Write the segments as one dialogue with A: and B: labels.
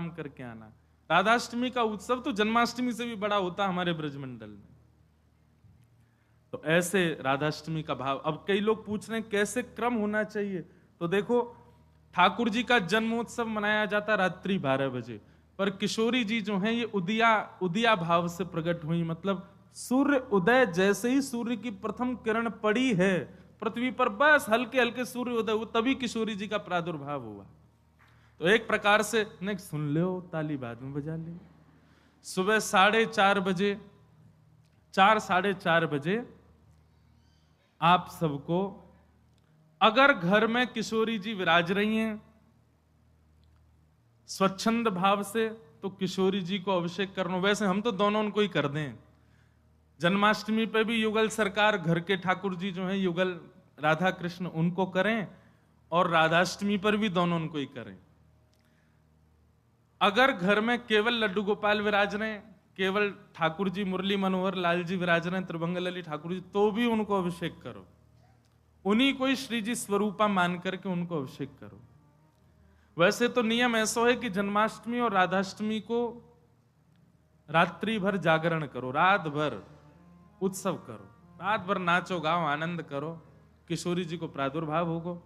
A: प्रणाम करके आना। राधाष्टमी का उत्सव तो जन्माष्टमी से भी बड़ा होता हमारे ब्रजमंडल में। तो ऐसे राधाष्टमी का भाव। अब कई लोग पूछ रहे हैं कैसे क्रम होना चाहिए, तो देखो ठाकुर जी का जन्मोत्सव मनाया जाता रात्रि 12 बजे, पर किशोरी जी जो हैं ये उदिया भाव से प्रकट हुई। मतलब सूर्य उदय, जैसे ही सूर्य की प्रथम किरण पड़ी है पृथ्वी पर, बस हल्के हल्के सूर्य उदय हुआ, तभी किशोरी जी का प्रादुर्भाव हुआ। तो एक प्रकार से नहीं, सुन लो ताली बाद में बजा ले। सुबह 4:30 बजे, 4-4:30 बजे आप सबको, अगर घर में किशोरी जी विराज रही हैं स्वच्छंद भाव से, तो किशोरी जी को अभिषेक करना। वैसे हम तो दोनों उनको ही कर दें। जन्माष्टमी पे भी युगल सरकार, घर के ठाकुर जी जो हैं युगल राधा कृष्ण, उनको करें, और राधाष्टमी पर भी दोनों उनको ही करें। अगर घर में केवल लड्डू गोपाल विराज रहे हैं, केवल ठाकुर जी मुरली मनोहर लाल जी विराज रहे हैं, त्रिभंगलली ठाकुर जी, तो भी उनको अभिषेक करो। उन्हीं को ही श्री जी स्वरूपा मान करके उनको अभिषेक करो। वैसे तो नियम ऐसा है कि जन्माष्टमी और राधाष्टमी को रात्रि भर जागरण करो, रात भर उत्सव करो, रात भर नाचो गाओ आनंद करो, किशोरी जी को प्रादुर्भाव होगा।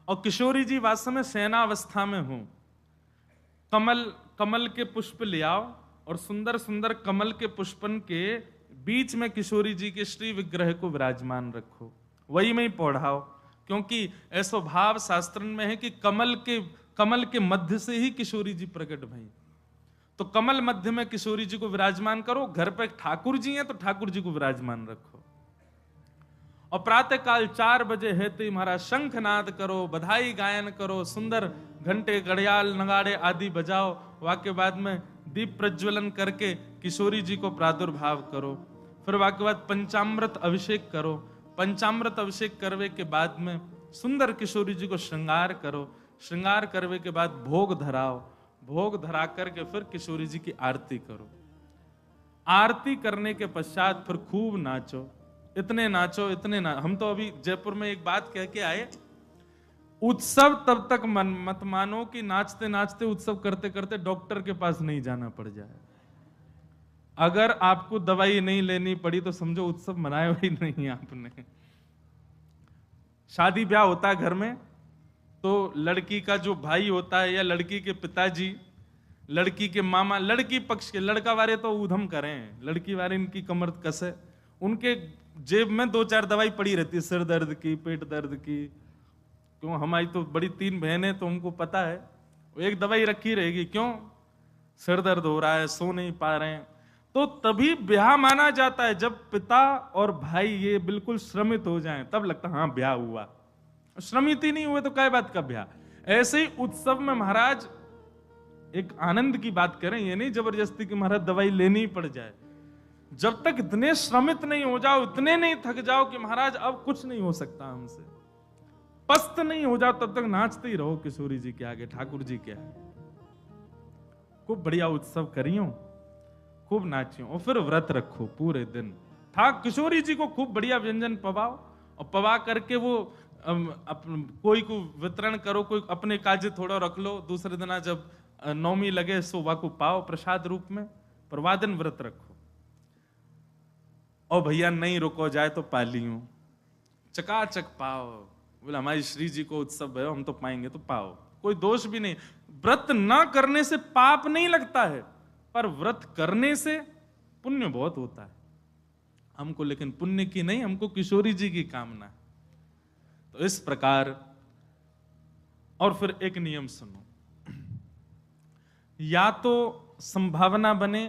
A: और किशोरी जी वास्तव में शयनावस्था में हो, कमल के पुष्प ले आओ और सुंदर सुंदर कमल के पुष्पन के बीच में किशोरी जी के श्री विग्रह को विराजमान रखो, वही में ही पौढ़ाओ। क्योंकि ऐसा भाव शास्त्र में है कि कमल के मध्य से ही किशोरी जी प्रकट भई। तो कमल मध्य में किशोरी जी को विराजमान करो। घर पे ठाकुर जी हैं तो ठाकुर जी को विराजमान रखो। और प्रातः काल 4 बजे है तो महाराज शंखनाद करो, बधाई गायन करो, सुंदर घंटे घड़ियाल नगाड़े आदि बजाओ। वाक्य बाद में दीप प्रज्वलन करके किशोरी जी को प्रादुर्भाव करो। फिर वाक्य बाद पंचामृत अभिषेक करो। पंचामृत अभिषेक करवे के बाद में सुंदर किशोरी जी को श्रृंगार करो। श्रृंगार करवे के बाद भोग धराओ। भोग धरा करके फिर किशोरी जी की आरती करो। आरती करने के पश्चात फिर खूब नाचो, इतने नाचो इतने हम तो अभी जयपुर में एक बात कह के आए, उत्सव तब तक मत मानो कि नाचते नाचते उत्सव करते करते डॉक्टर के पास नहीं जाना पड़ जाए। अगर आपको दवाई नहीं लेनी पड़ी तो समझो उत्सव मनाया ही नहीं आपने। शादी ब्याह होता है घर में, तो लड़की का जो भाई होता है या लड़की के पिताजी, लड़की के मामा, लड़की पक्ष के, लड़का वाले तो ऊधम करें, लड़की वाले इनकी कमर कसे, उनके जेब में 2-4 दवाई पड़ी रहती है, सिर दर्द की, पेट दर्द की। क्यों, हमारी तो बड़ी 3 बहनें, तो उनको पता है एक दवाई रखी रहेगी। क्यों, सिर दर्द हो रहा है, सो नहीं पा रहे हैं। तो तभी ब्याह माना जाता है जब पिता और भाई ये बिल्कुल श्रमित हो जाएं, तब लगता है हाँ ब्याह हुआ। श्रमित ही नहीं हुए तो क्या बात का ब्याह। ऐसे ही उत्सव में महाराज एक आनंद की बात करें, ये नहीं जबरदस्ती कि महाराज दवाई लेनी ही पड़ जाए। जब तक इतने श्रमित नहीं हो जाओ, इतने नहीं थक जाओ कि महाराज अब कुछ नहीं हो सकता हमसे, पस्त नहीं हो जाओ, तब तक नाचते ही रहो किशोरी जी के आगे, ठाकुर जी के आगे। खूब बढ़िया उत्सव करियो, खूब नाचियो, और फिर व्रत रखो पूरे दिन। किशोरी जी को खूब बढ़िया व्यंजन पवाओ, और पवा करके वो कोई को वितरण करो, कोई अपने काजे थोड़ा रख लो, दूसरे दिन जब नौमी लगे सोवा को पाओ प्रसाद रूप में। पर वादन व्रत रखो। और भैया नहीं रुको जाए तो पालियो, चकाचक पाओ। बोले हमारी श्री जी को उत्सव है, हम तो पाएंगे तो पाओ, कोई दोष भी नहीं। व्रत ना करने से पाप नहीं लगता है, पर व्रत करने से पुण्य बहुत होता है हमको, लेकिन पुण्य की नहीं, हमको किशोरी जी की कामना है। तो इस प्रकार। और फिर एक नियम सुनो, या तो संभावना बने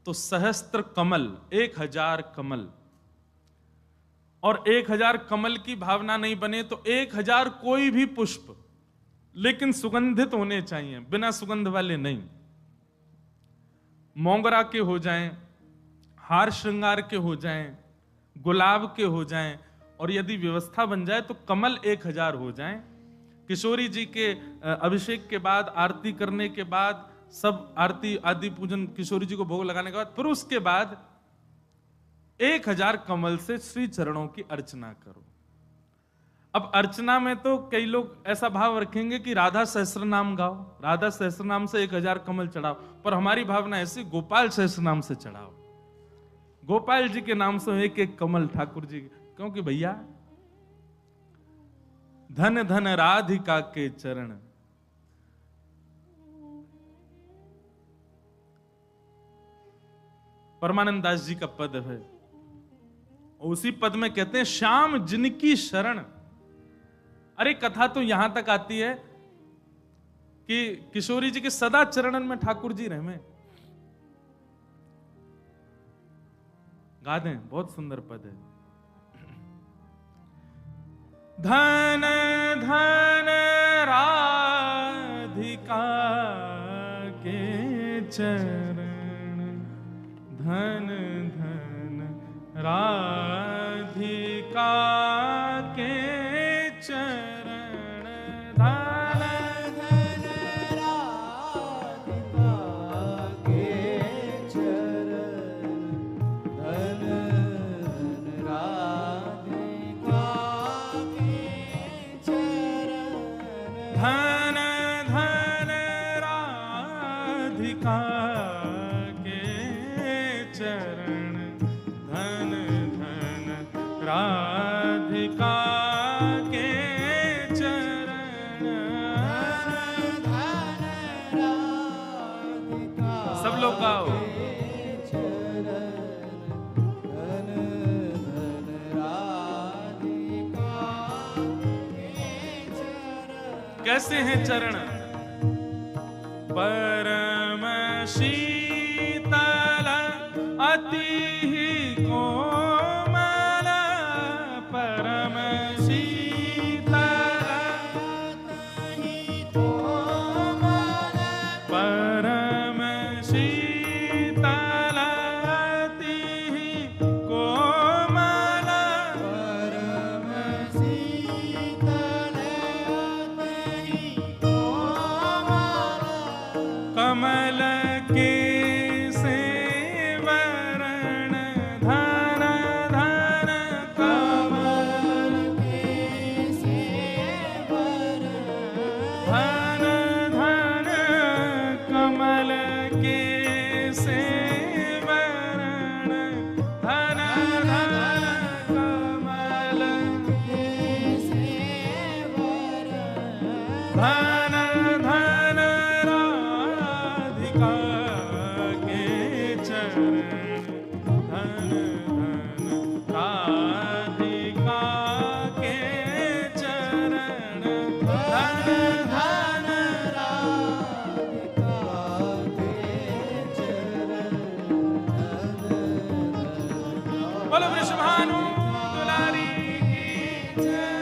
A: तो सहस्त्र कमल, 1000 कमल, और 1000 कमल की भावना नहीं बने तो 1000 कोई भी पुष्प, लेकिन सुगंधित होने चाहिए, बिना सुगंध वाले नहीं। मोगरा के हो जाएं, हार श्रृंगार के हो जाएं, गुलाब के हो जाएं, और यदि व्यवस्था बन जाए तो कमल 1000 हो जाएं। किशोरी जी के अभिषेक के बाद, आरती करने के बाद, सब आरती आदि पूजन किशोरी जी को भोग लगाने के बाद, फिर उसके बाद 1000 कमल से श्री चरणों की अर्चना करो। अब अर्चना में तो कई लोग ऐसा भाव रखेंगे कि राधा सहस्त्र नाम गाओ, राधा सहस्त्र नाम से 1000 कमल चढ़ाओ, पर हमारी भावना ऐसी, गोपाल सहस्त्र नाम से चढ़ाओ, गोपाल जी के नाम से एक एक कमल ठाकुर जी, क्योंकि भैया धन धन राधिका के चरण, परमानंद दास जी का पद है, उसी पद में कहते हैं श्याम जिनकी शरण। अरे कथा तो यहां तक आती है कि किशोरी जी के सदा चरणन में ठाकुर जी रहे। गा दें, बहुत सुंदर पद है। धन धन राधिका के चरण, धन धन राधिका के चरण, धन धन राधिका के चरण, धन धन राधिका के चरण, धन धन राधिका के चरण, धन धन राधिका के चरण, धन राधिका। सब लोग गाओ। धन धन राधिका के चरण। कैसे हैं चरण? परम शीतल अति कोमल, परम शीतल अति कोमल, परम शीतल अति कोमल, परम शीतल अति कोमल, कमल के सेवरण, धन धन कमल के सेवरण, धन धन कमल के सेवरण, धन धन कमल के सेवरण, धन धन राधिका के चरण, धन धन राधिका के चरण, धन धन राधिका के चरण, बोलो वृषभानु दुलारी की जय।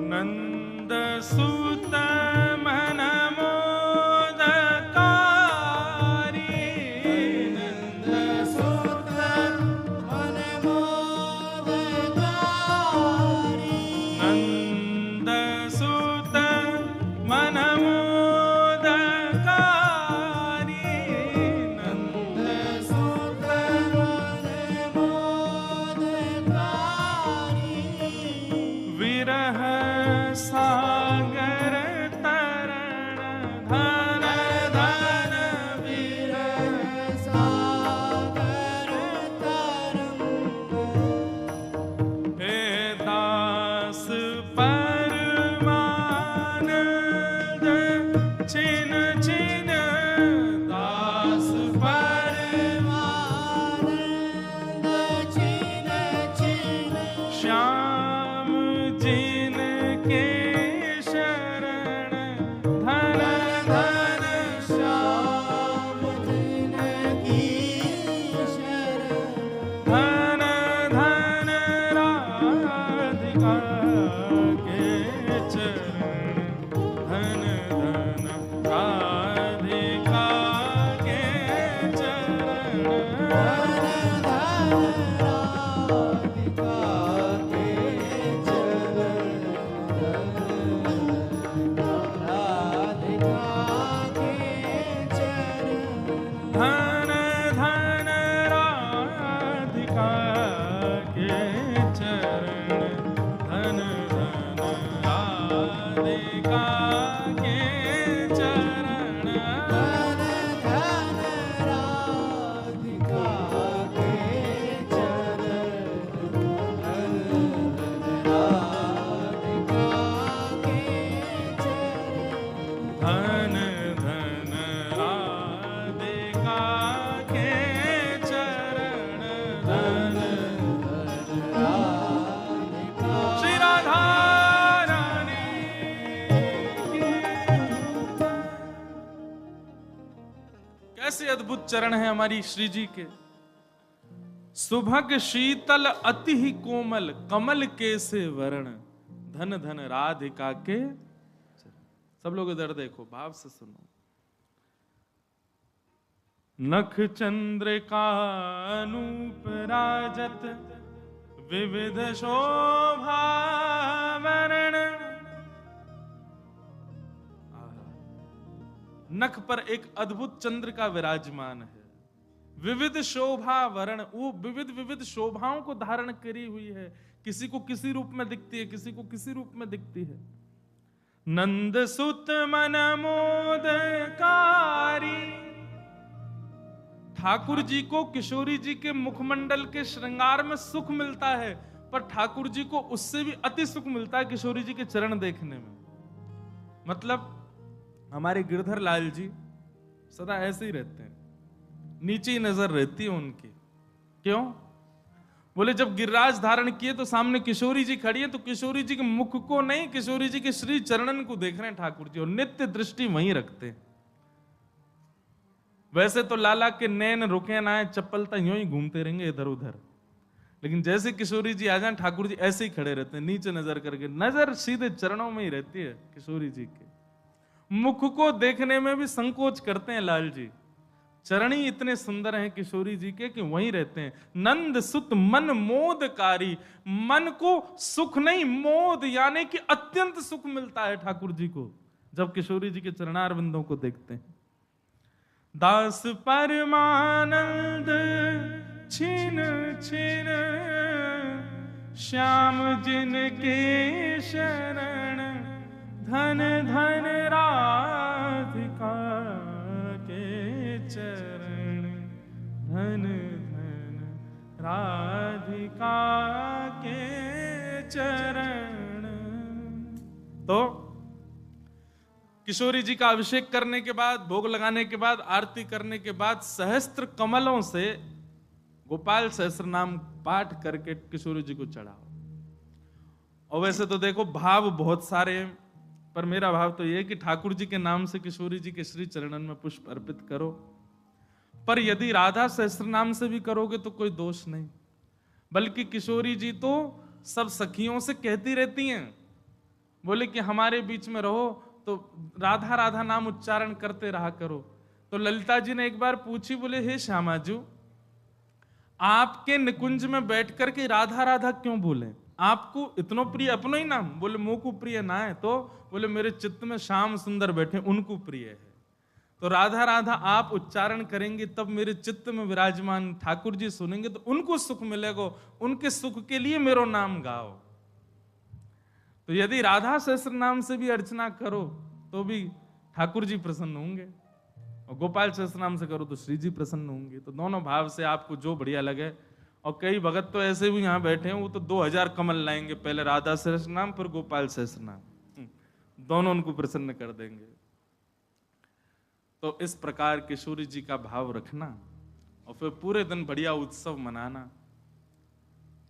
A: नंद सुत मन मोदकारी, नंद सुत मन मोदकारी, नंद सुत मन मोदकारी, नंद सुत मन मोदकारी, विरह सागर तरण, धन धन विरह सागर तरंग, हे दास धन धन राधिका के चरण, धन श्री राधा रानी की। कैसे अद्भुत चरण है हमारी श्री जी के। सुभग शीतल अति ही कोमल, कमल के से वर्ण, धन धन राधिका के। सब लोग इधर देखो, भाव से सुनो। नख चंद्रिका अनूप राजत, विविध शोभा वर्ण। नख पर एक अद्भुत चंद्र का विराजमान है, विविध शोभा वर्ण, वो विविध विविध शोभाओं को धारण करी हुई है। किसी को किसी रूप में दिखती है, किसी को किसी रूप में दिखती है। नंद सुत मन मोदकारी, ठाकुर जी को किशोरी जी के मुखमंडल के श्रृंगार में सुख मिलता है, पर ठाकुर जी को उससे भी अति सुख मिलता है किशोरी जी के चरण देखने में। मतलब हमारे गिरधर लाल जी सदा ऐसे ही रहते हैं, नीचे ही नजर रहती है उनकी। क्यों? बोले जब गिरिराज धारण किए तो सामने किशोरी जी खड़ी है, तो किशोरी जी के मुख को नहीं, किशोरी जी के श्री चरणन को देख रहे हैं ठाकुर जी, और नित्य दृष्टि वहीं रखते हैं। वैसे तो लाला के नैन रुके ना है, चप्पल तो यूं ही घूमते रहेंगे इधर उधर, लेकिन जैसे किशोरी जी आ जाए ठाकुर जी ऐसे ही खड़े रहते हैं, नीचे नजर करके, नजर सीधे चरणों में ही रहती है किशोरी जी के। मुख को देखने में भी संकोच करते हैं लाल जी, चरण ही इतने सुंदर हैं किशोरी जी के कि वहीं रहते हैं। नंद सुत मन मोदकारी, मन को सुख नहीं मोद यानी कि अत्यंत सुख मिलता है ठाकुर जी को जब किशोरी जी के चरणारविंदों को देखते हैं। दास परमानंद छिन छिन, श्याम जिनके शरण, धन धन राधिका के चरण, धन धन राधिका के चरण। तो किशोरी जी का अभिषेक करने के बाद, भोग लगाने के बाद, आरती करने के बाद सहस्त्र कमलों से गोपाल सहस्त्र नाम पाठ करके किशोरी जी को चढ़ाओ। और वैसे तो देखो भाव बहुत सारे हैं, पर मेरा भाव तो यह है कि ठाकुर जी के नाम से किशोरी जी के श्री चरणन में पुष्प अर्पित करो। पर यदि राधा सहस्त्र नाम से भी करोगे तो कोई दोष नहीं, बल्कि किशोरी जी तो सब सखियों से कहती रहती हैं, बोले कि हमारे बीच में रहो तो राधा राधा नाम उच्चारण करते रहा करो। तो ललिता जी ने एक बार पूछी, बोले हे श्यामाजू, आपके निकुंज में बैठ करके राधा राधा क्यों बोले? आपको इतनो प्रिय अपनो ही नाम? बोले मुंह को प्रिय ना है, तो बोले मेरे चित्त में श्याम सुंदर बैठे उनको प्रिय है। तो राधा राधा आप उच्चारण करेंगे तब मेरे चित्त में विराजमान ठाकुर जी सुनेंगे तो उनको सुख मिलेगा, उनके सुख के लिए मेरो नाम गाओ। तो यदि राधा सहस्त्र नाम से भी अर्चना करो तो भी ठाकुर जी प्रसन्न होंगे, और गोपाल सहस्त्र नाम से करो तो श्री जी प्रसन्न होंगे। तो दोनों भाव से आपको जो बढ़िया लगे। और कई भगत तो ऐसे भी यहाँ बैठे हैं, वो तो 2000 कमल लाएंगे, पहले राधा सहस्त्र नाम फिर गोपाल सहस्त्र नाम, दोनों उनको प्रसन्न कर देंगे। तो इस प्रकार किशोरी जी का भाव रखना और फिर पूरे दिन बढ़िया उत्सव मनाना।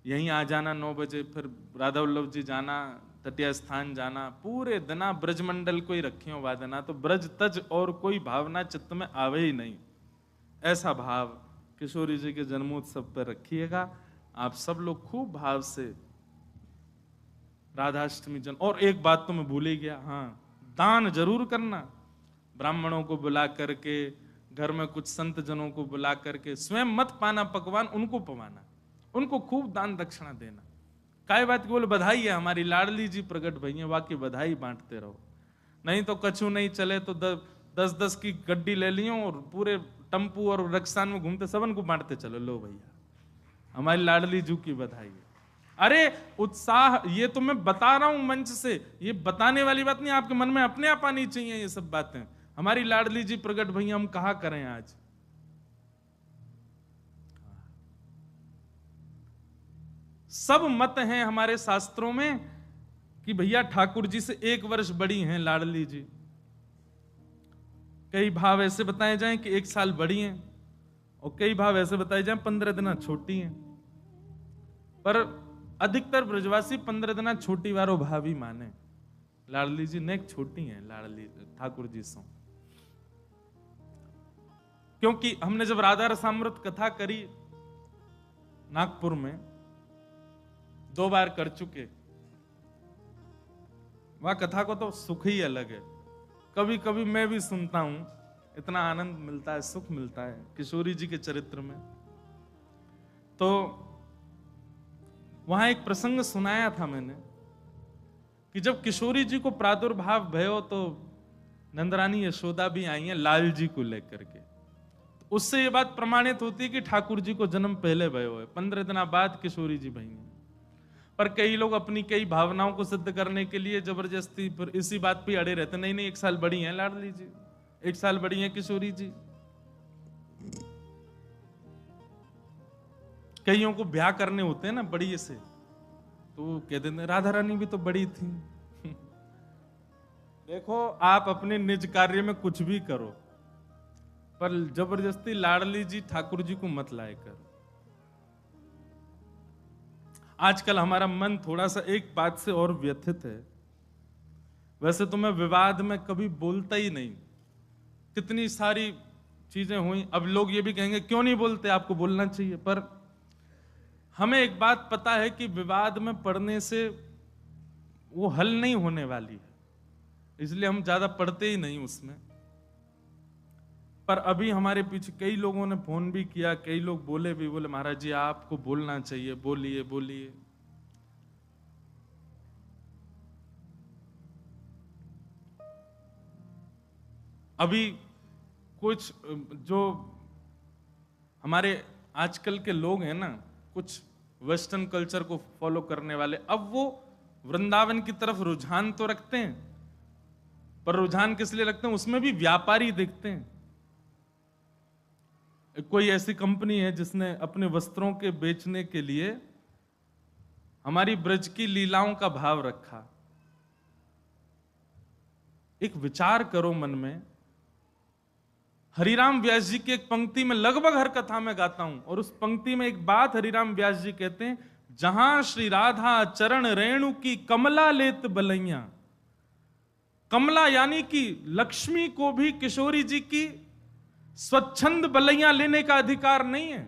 A: यहीं आ जाना 9 बजे, फिर राधा वल्लभ जी जाना, तटिया स्थान जाना, पूरे दिना ब्रजमंडल को ही रखियो वादना। तो ब्रज तज और कोई भावना चित्त में आवे ही नहीं, ऐसा भाव किशोरी जी के जन्मोत्सव पर रखिएगा। आप सब लोग खूब भाव से राधाष्टमी जन। और एक बात तो मैं भूल ही गया, हाँ, दान जरूर करना। ब्राह्मणों को बुला करके, घर में कुछ संत जनों को बुला करके, स्वयं मत पाना पकवान, उनको पवाना, उनको खूब दान दक्षिणा देना। काय बात की? बोले बधाई है, हमारी लाडली जी प्रकट भई है, वाकई बधाई बांटते रहो। नहीं तो कछु नहीं चले तो 10-10 की गड्डी ले लियो और पूरे टम्पू और रक्सान में घूमते सबन को बांटते चलो, लो भैया हमारी लाडली जू की बधाई है। अरे उत्साह, ये तो मैं बता रहा हूं मंच से, ये बताने वाली बात नहीं, आपके मन में अपने आप आनी चाहिए ये सब बातें। हमारी लाडली जी प्रकट भैया, हम कहा करें आज। सब मत हैं हमारे शास्त्रों में कि भैया ठाकुर जी से 1 वर्ष बड़ी हैं लाडली जी, कई भाव ऐसे बताए जाएं कि 1 साल बड़ी हैं, और कई भाव ऐसे बताए जाएं 15 दिन छोटी हैं। पर अधिकतर ब्रजवासी 15 दिन छोटी वारो भाव ही माने। लाडली जी नेक छोटी हैं, लाडली ठाकुर जी सो। क्योंकि हमने जब राधा रसामृत कथा करी नागपुर में, 2 बार कर चुके, वह कथा को तो सुख ही अलग है। कभी कभी मैं भी सुनता हूं, इतना आनंद मिलता है, सुख मिलता है किशोरी जी के चरित्र में। तो वहां एक प्रसंग सुनाया था मैंने कि जब किशोरी जी को प्रादुर्भाव भयो तो नंदरानी यशोदा भी आई हैं लाल जी को लेकर के। तो उससे ये बात प्रमाणित होती है कि ठाकुर जी को जन्म पहले भयो है, 15 दिन बाद किशोरी जी भई हैं। पर कई लोग अपनी कई भावनाओं को सिद्ध करने के लिए जबरदस्ती फिर इसी बात पे अड़े रहते, नहीं नहीं 1 साल बड़ी हैं लाडली जी, 1 साल बड़ी हैं किशोरी जी। कईयों को ब्याह करने होते हैं ना बड़ी से, तो कह देते राधा रानी भी तो बड़ी थी। देखो आप अपने निज कार्य में कुछ भी करो, पर जबरदस्ती लाडली जी ठाकुर जी को मत लाए कर। आजकल हमारा मन थोड़ा सा एक बात से और व्यथित है। वैसे तो मैं विवाद में कभी बोलता ही नहीं, कितनी सारी चीजें हुई, अब लोग ये भी कहेंगे क्यों नहीं बोलते, आपको बोलना चाहिए। पर हमें एक बात पता है कि विवाद में पढ़ने से वो हल नहीं होने वाली है, इसलिए हम ज्यादा पढ़ते ही नहीं उसमें। पर अभी हमारे पीछे कई लोगों ने फोन भी किया, कई लोग बोले भी, बोले महाराज जी आपको बोलना चाहिए, बोलिए बोलिए। अभी कुछ जो हमारे आजकल के लोग हैं ना, कुछ वेस्टर्न कल्चर को फॉलो करने वाले, अब वो वृंदावन की तरफ रुझान तो रखते हैं, पर रुझान किस लिए रखते हैं, उसमें भी व्यापारी दिखते हैं। कोई ऐसी कंपनी है जिसने अपने वस्त्रों के बेचने के लिए हमारी ब्रज की लीलाओं का भाव रखा। एक विचार करो मन में, हरिराम व्यास जी की एक पंक्ति में लगभग हर कथा में गाता हूं, और उस पंक्ति में एक बात हरिराम व्यास जी कहते हैं, जहां श्री राधा चरण रेणु की कमला लेत बलैया। कमला यानी कि लक्ष्मी को भी किशोरी जी की स्वच्छंद बलैया लेने का अधिकार नहीं है।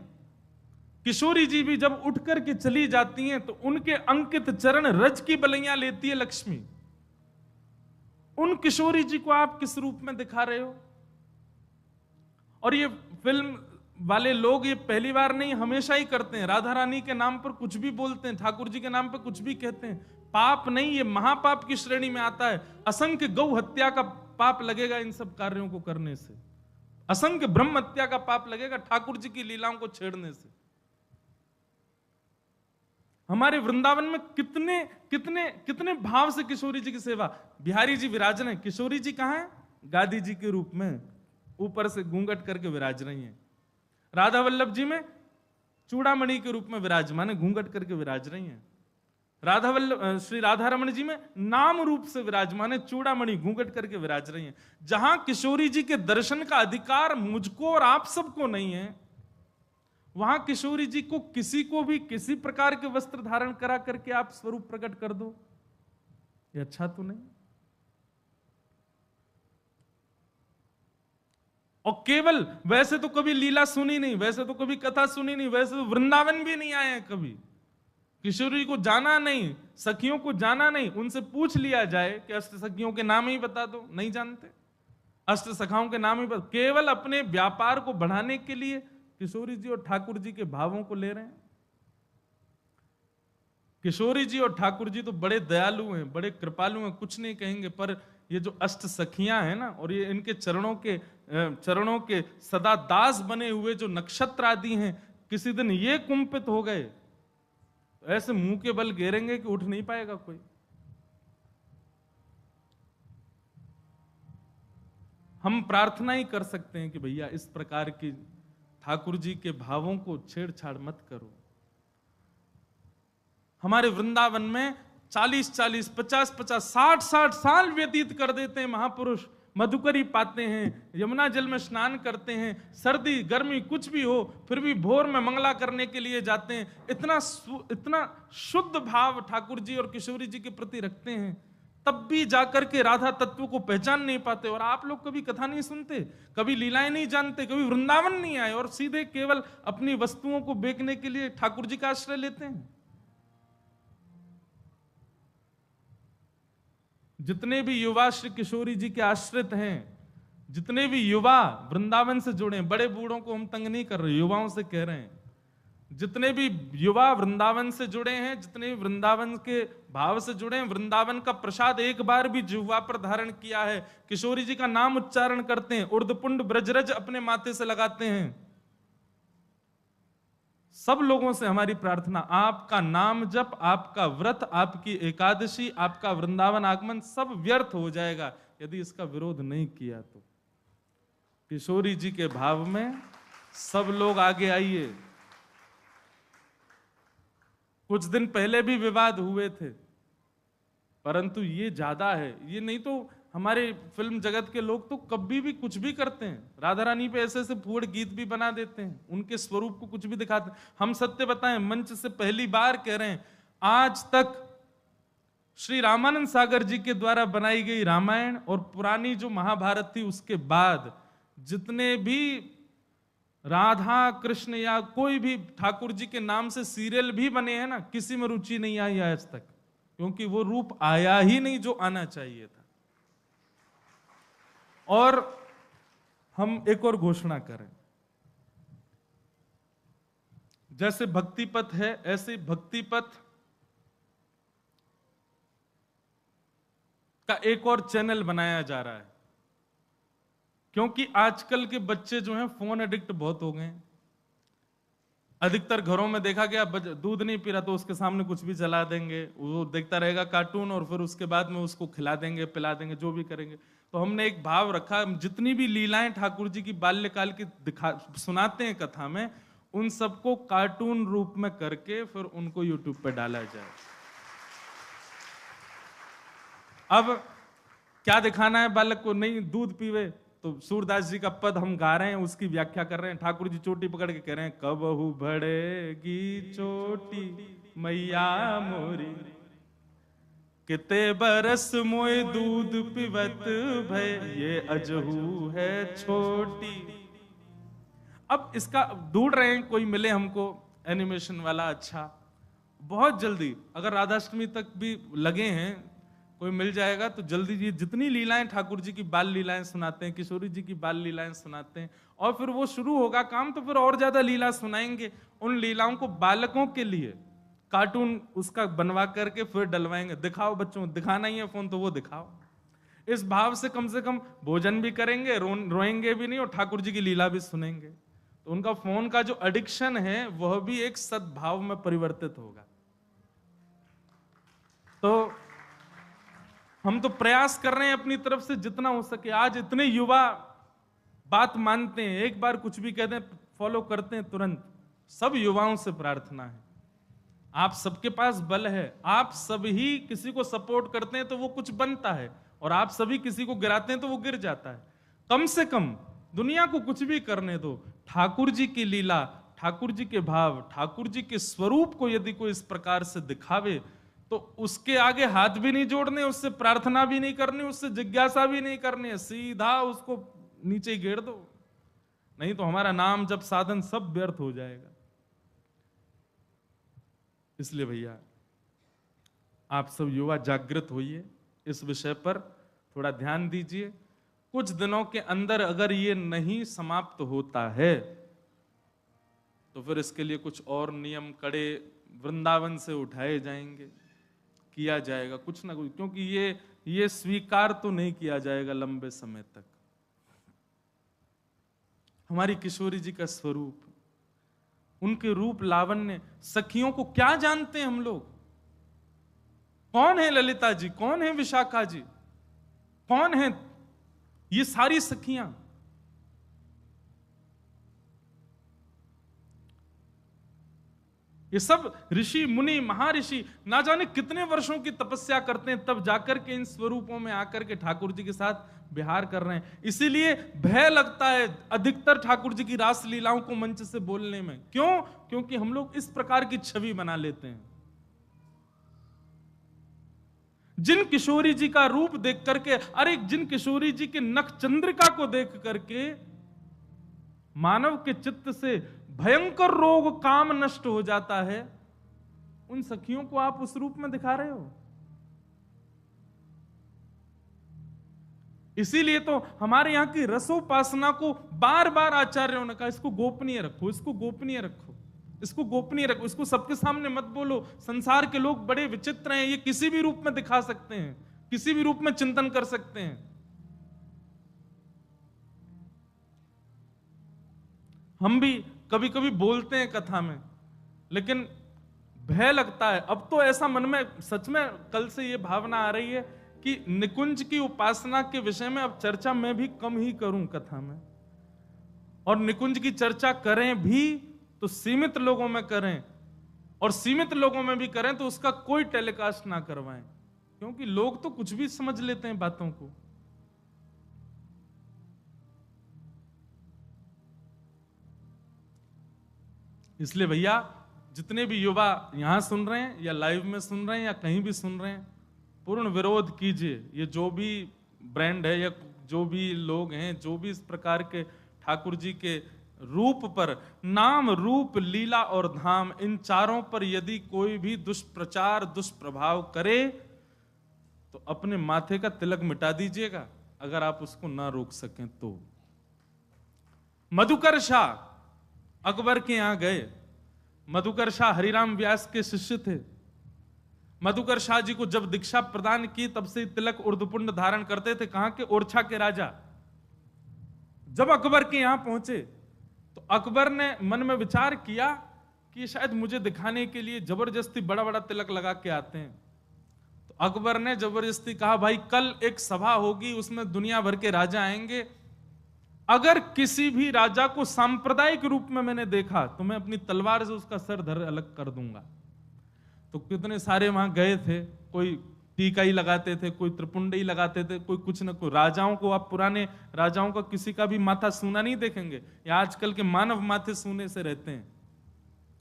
A: किशोरी जी भी जब उठ करके चली जाती हैं तो उनके अंकित चरण रज की बलैया लेती है लक्ष्मी। उन किशोरी जी को आप किस रूप में दिखा रहे हो? और ये फिल्म वाले लोग ये पहली बार नहीं, हमेशा ही करते हैं। राधा रानी के नाम पर कुछ भी बोलते हैं, ठाकुर जी के नाम पर कुछ भी कहते हैं। पाप नहीं, ये महापाप की श्रेणी में आता है। असंख्य गौ हत्या का पाप लगेगा इन सब कार्यों को करने से, असंख्य ब्रह्म हत्या का पाप लगेगा ठाकुर जी की लीलाओं को छेड़ने से। हमारे वृंदावन में कितने कितने कितने भाव से किशोरी जी की सेवा। बिहारी जी विराजन है, किशोरी जी कहां है? गादी जी के रूप में ऊपर से घूंघट करके विराज रही हैं। राधा वल्लभ जी में चूड़ामणि के रूप में विराजमान है, घूंघट करके विराज रही हैं। राधा वल्लभ श्री राधा रमण जी में नाम रूप से विराजमान है, चूड़ामणि घूंघट करके विराज रही हैं। जहां किशोरी जी के दर्शन का अधिकार मुझको और आप सबको नहीं है, वहां किशोरी जी को किसी को भी किसी प्रकार के वस्त्र धारण करा करके आप स्वरूप प्रकट कर दो, ये अच्छा तो नहीं। और केवल वैसे तो कभी लीला सुनी नहीं, वैसे तो कभी कथा सुनी नहीं, वैसे तो वृंदावन भी नहीं आए हैं कभी, किशोरी को जाना नहीं, सखियों को जाना नहीं। उनसे पूछ लिया जाए कि अष्ट सखियों के नाम ही बता दो, नहीं जानते। अष्ट सखाओं के नाम ही बता, केवल अपने व्यापार को बढ़ाने के लिए किशोरी जी और ठाकुर जी के भावों को ले रहे हैं। किशोरी जी और ठाकुर जी तो बड़े दयालु हैं, बड़े कृपालु हैं, कुछ नहीं कहेंगे। पर ये जो अष्ट सखियां हैं ना, और ये इनके चरणों के सदा दास बने हुए जो नक्षत्र आदि हैं, किसी दिन ये कुंपित हो गए तो ऐसे मुंह के बल घेरेंगे कि उठ नहीं पाएगा कोई। हम प्रार्थना ही कर सकते हैं कि भैया इस प्रकार की ठाकुर जी के भावों को छेड़छाड़ मत करो। हमारे वृंदावन में 40-40, 50-50, 60-60 साल व्यतीत कर देते हैं महापुरुष मधुकरी पाते हैं, यमुना जल में स्नान करते हैं, सर्दी गर्मी कुछ भी हो फिर भी भोर में मंगला करने के लिए जाते हैं। इतना शुद्ध भाव ठाकुर जी और किशोरी जी के प्रति रखते हैं, तब भी जाकर के राधा तत्व को पहचान नहीं पाते। और आप लोग कभी कथा नहीं सुनते, कभी लीलाएं नहीं जानते, कभी वृंदावन नहीं आए और सीधे केवल अपनी वस्तुओं को बेचने के लिए ठाकुर जी का आश्रय लेते हैं। जितने भी युवा श्री किशोरी जी के आश्रित हैं, जितने भी युवा वृंदावन से जुड़े, बड़े बूढ़ों को हम तंग नहीं कर रहे, युवाओं से कह रहे हैं, जितने भी युवा वृंदावन से जुड़े हैं, जितने भी वृंदावन के भाव से जुड़े हैं, वृंदावन का प्रसाद एक बार भी जिह्वा पर धारण किया है, किशोरी जी का नाम उच्चारण करते हैं, उर्धपुंड ब्रजरज अपने माथे से लगाते हैं, सब लोगों से हमारी प्रार्थना, आपका नाम जप, आपका व्रत, आपकी एकादशी, आपका वृंदावन आगमन सब व्यर्थ हो जाएगा यदि इसका विरोध नहीं किया तो। किशोरी जी के भाव में सब लोग आगे आइए। कुछ दिन पहले भी विवाद हुए थे, परंतु ये ज्यादा है। ये नहीं तो हमारे फिल्म जगत के लोग तो कभी भी कुछ भी करते हैं, राधा रानी पे ऐसे ऐसे फूड़ गीत भी बना देते हैं, उनके स्वरूप को कुछ भी दिखाते हैं। हम सत्य बताएं, मंच से पहली बार कह रहे हैं, आज तक श्री रामानंद सागर जी के द्वारा बनाई गई रामायण और पुरानी जो महाभारत थी उसके बाद जितने भी राधा कृष्ण या कोई भी ठाकुर जी के नाम से सीरियल भी बने हैं ना, किसी में रुचि नहीं आई आज तक, क्योंकि वो रूप आया ही नहीं जो आना चाहिए था। और हम एक और घोषणा करें, जैसे भक्ति पथ है ऐसे भक्ति पथ का एक और चैनल बनाया जा रहा है, क्योंकि आजकल के बच्चे जो हैं फोन एडिक्ट बहुत हो गए हैं। अधिकतर घरों में देखा गया, दूध नहीं पी रहा तो उसके सामने कुछ भी जला देंगे, वो देखता रहेगा कार्टून और फिर उसके बाद में उसको खिला देंगे, पिला देंगे, जो भी करेंगे। तो हमने एक भाव रखा, जितनी भी लीलाएं ठाकुर जी की बाल्यकाल की सुनाते हैं कथा में, उन सबको कार्टून रूप में करके फिर उनको यूट्यूब पे डाला जाए। अब क्या दिखाना है बालक को, नहीं दूध पीवे तो सूरदास जी का पद हम गा रहे हैं, उसकी व्याख्या कर रहे हैं। ठाकुर जी चोटी पकड़ के कह रहे हैं, कबहू बढ़ेगी चोटी मैया मोरी, किते बरस मोए दूध पिबत भय, ये अजहू है छोटी। अब इसका ढूंढ रहे हैं, कोई मिले हमको एनिमेशन वाला अच्छा, बहुत जल्दी, अगर राधाष्टमी तक भी लगे हैं कोई मिल जाएगा तो जल्दी जी। जितनी लीलाएं ठाकुर जी की बाल लीलाएं सुनाते हैं, किशोरी जी की बाल लीलाएं सुनाते हैं, और फिर वो शुरू होगा काम तो फिर और ज्यादा लीला सुनाएंगे। उन लीलाओं को बालकों के लिए कार्टून उसका बनवा करके फिर डलवाएंगे। दिखाओ बच्चों, दिखाना ही है फोन तो वो दिखाओ। इस भाव से कम भोजन भी करेंगे, रोएंगे भी नहीं और ठाकुर जी की लीला भी सुनेंगे। तो उनका फोन का जो एडिक्शन है वह भी एक सद्भाव में परिवर्तित होगा। तो हम तो प्रयास कर रहे हैं अपनी तरफ से जितना हो सके। आज इतने युवा बात मानते हैं, एक बार कुछ भी कहते हैं फॉलो करते हैं तुरंत। सब युवाओं से प्रार्थना है, आप सबके पास बल है, आप सभी किसी को सपोर्ट करते हैं तो वो कुछ बनता है, और आप सभी किसी को गिराते हैं तो वो गिर जाता है। कम से कम दुनिया को कुछ भी करने दो, ठाकुर जी की लीला, ठाकुर जी के भाव, ठाकुर जी के स्वरूप को यदि कोई इस प्रकार से दिखावे तो उसके आगे हाथ भी नहीं जोड़ने, उससे प्रार्थना भी नहीं करनी, उससे जिज्ञासा भी नहीं करनी, सीधा उसको नीचे गिर दो, नहीं तो हमारा नाम जब साधन सब व्यर्थ हो जाएगा। इसलिए भैया आप सब युवा जागृत होइए, इस विषय पर थोड़ा ध्यान दीजिए। कुछ दिनों के अंदर अगर ये नहीं समाप्त होता है तो फिर इसके लिए कुछ और नियम कड़े वृंदावन से उठाए जाएंगे, किया जाएगा कुछ ना कुछ, क्योंकि ये स्वीकार तो नहीं किया जाएगा लंबे समय तक। हमारी किशोरी जी का स्वरूप, उनके रूप लावण्य, सखियों को क्या जानते हैं हम लोग? कौन है ललिता जी, कौन है विशाखा जी, कौन है ये सारी सखियां? ये सब ऋषि मुनि महर्षि ना जाने कितने वर्षों की तपस्या करते हैं, तब जाकर के इन स्वरूपों में आकर के ठाकुर जी के साथ विहार कर रहे हैं। इसीलिए भय लगता है अधिकतर ठाकुर जी की रास लीलाओं को मंच से बोलने में। क्यों? क्योंकि हम लोग इस प्रकार की छवि बना लेते हैं। जिन किशोरी जी का रूप देख करके, अरे जिन किशोरी जी के नख चंद्रिका को देख करके मानव के चित्त से भयंकर रोग काम नष्ट हो जाता है, उन सखियों को आप उस रूप में दिखा रहे हो। इसीलिए तो हमारे यहां की रसोपासना को बार बार आचार्यों ने कहा, इसको गोपनीय रखो, इसको गोपनीय रखो, इसको गोपनीय रखो, इसको सबके सामने मत बोलो। संसार के लोग बड़े विचित्र हैं, ये किसी भी रूप में दिखा सकते हैं, किसी भी रूप में चिंतन कर सकते हैं। हम भी कभी कभी बोलते हैं कथा में, लेकिन भय लगता है। अब तो ऐसा मन में सच में कल से ये भावना आ रही है कि निकुंज की उपासना के विषय में अब चर्चा मैं भी कम ही करूं कथा में, और निकुंज की चर्चा करें भी तो सीमित लोगों में करें, और सीमित लोगों में भी करें तो उसका कोई टेलीकास्ट ना करवाएं, क्योंकि लोग तो कुछ भी समझ लेते हैं बातों को। इसलिए भैया, जितने भी युवा यहां सुन रहे हैं या लाइव में सुन रहे हैं या कहीं भी सुन रहे हैं, पूर्ण विरोध कीजिए। ये जो भी ब्रांड है या जो भी लोग हैं, जो भी इस प्रकार के ठाकुर जी के रूप पर, नाम रूप लीला और धाम, इन चारों पर यदि कोई भी दुष्प्रचार दुष्प्रभाव करे तो अपने माथे का तिलक मिटा दीजिएगा, अगर आप उसको ना रोक सकें तो। मधुकर शाह अकबर के यहां गए। मधुकर शाह हरिराम व्यास के शिष्य थे। मधुकर शाह जी को जब दीक्षा प्रदान की तब से तिलक उर्दपुंड धारण करते थे। कहां के? ओरछा के राजा। जब अकबर के यहां पहुंचे तो अकबर ने मन में विचार किया कि शायद मुझे दिखाने के लिए जबरदस्ती बड़ा बड़ा तिलक लगा के आते हैं। तो अकबर ने जबरदस्ती कहा, भाई कल एक सभा होगी, उसमें दुनिया भर के राजा आएंगे, अगर किसी भी राजा को सांप्रदायिक रूप में मैंने देखा तो मैं अपनी तलवार से उसका सर धर अलग कर दूंगा। तो कितने सारे वहां गए थे, कोई टीका ही लगाते थे, कोई त्रिपुंडी लगाते थे, कोई कुछ न कोई। राजाओं को, आप पुराने राजाओं का किसी का भी माथा सूना नहीं देखेंगे, या आजकल के मानव माथे सूने से रहते हैं।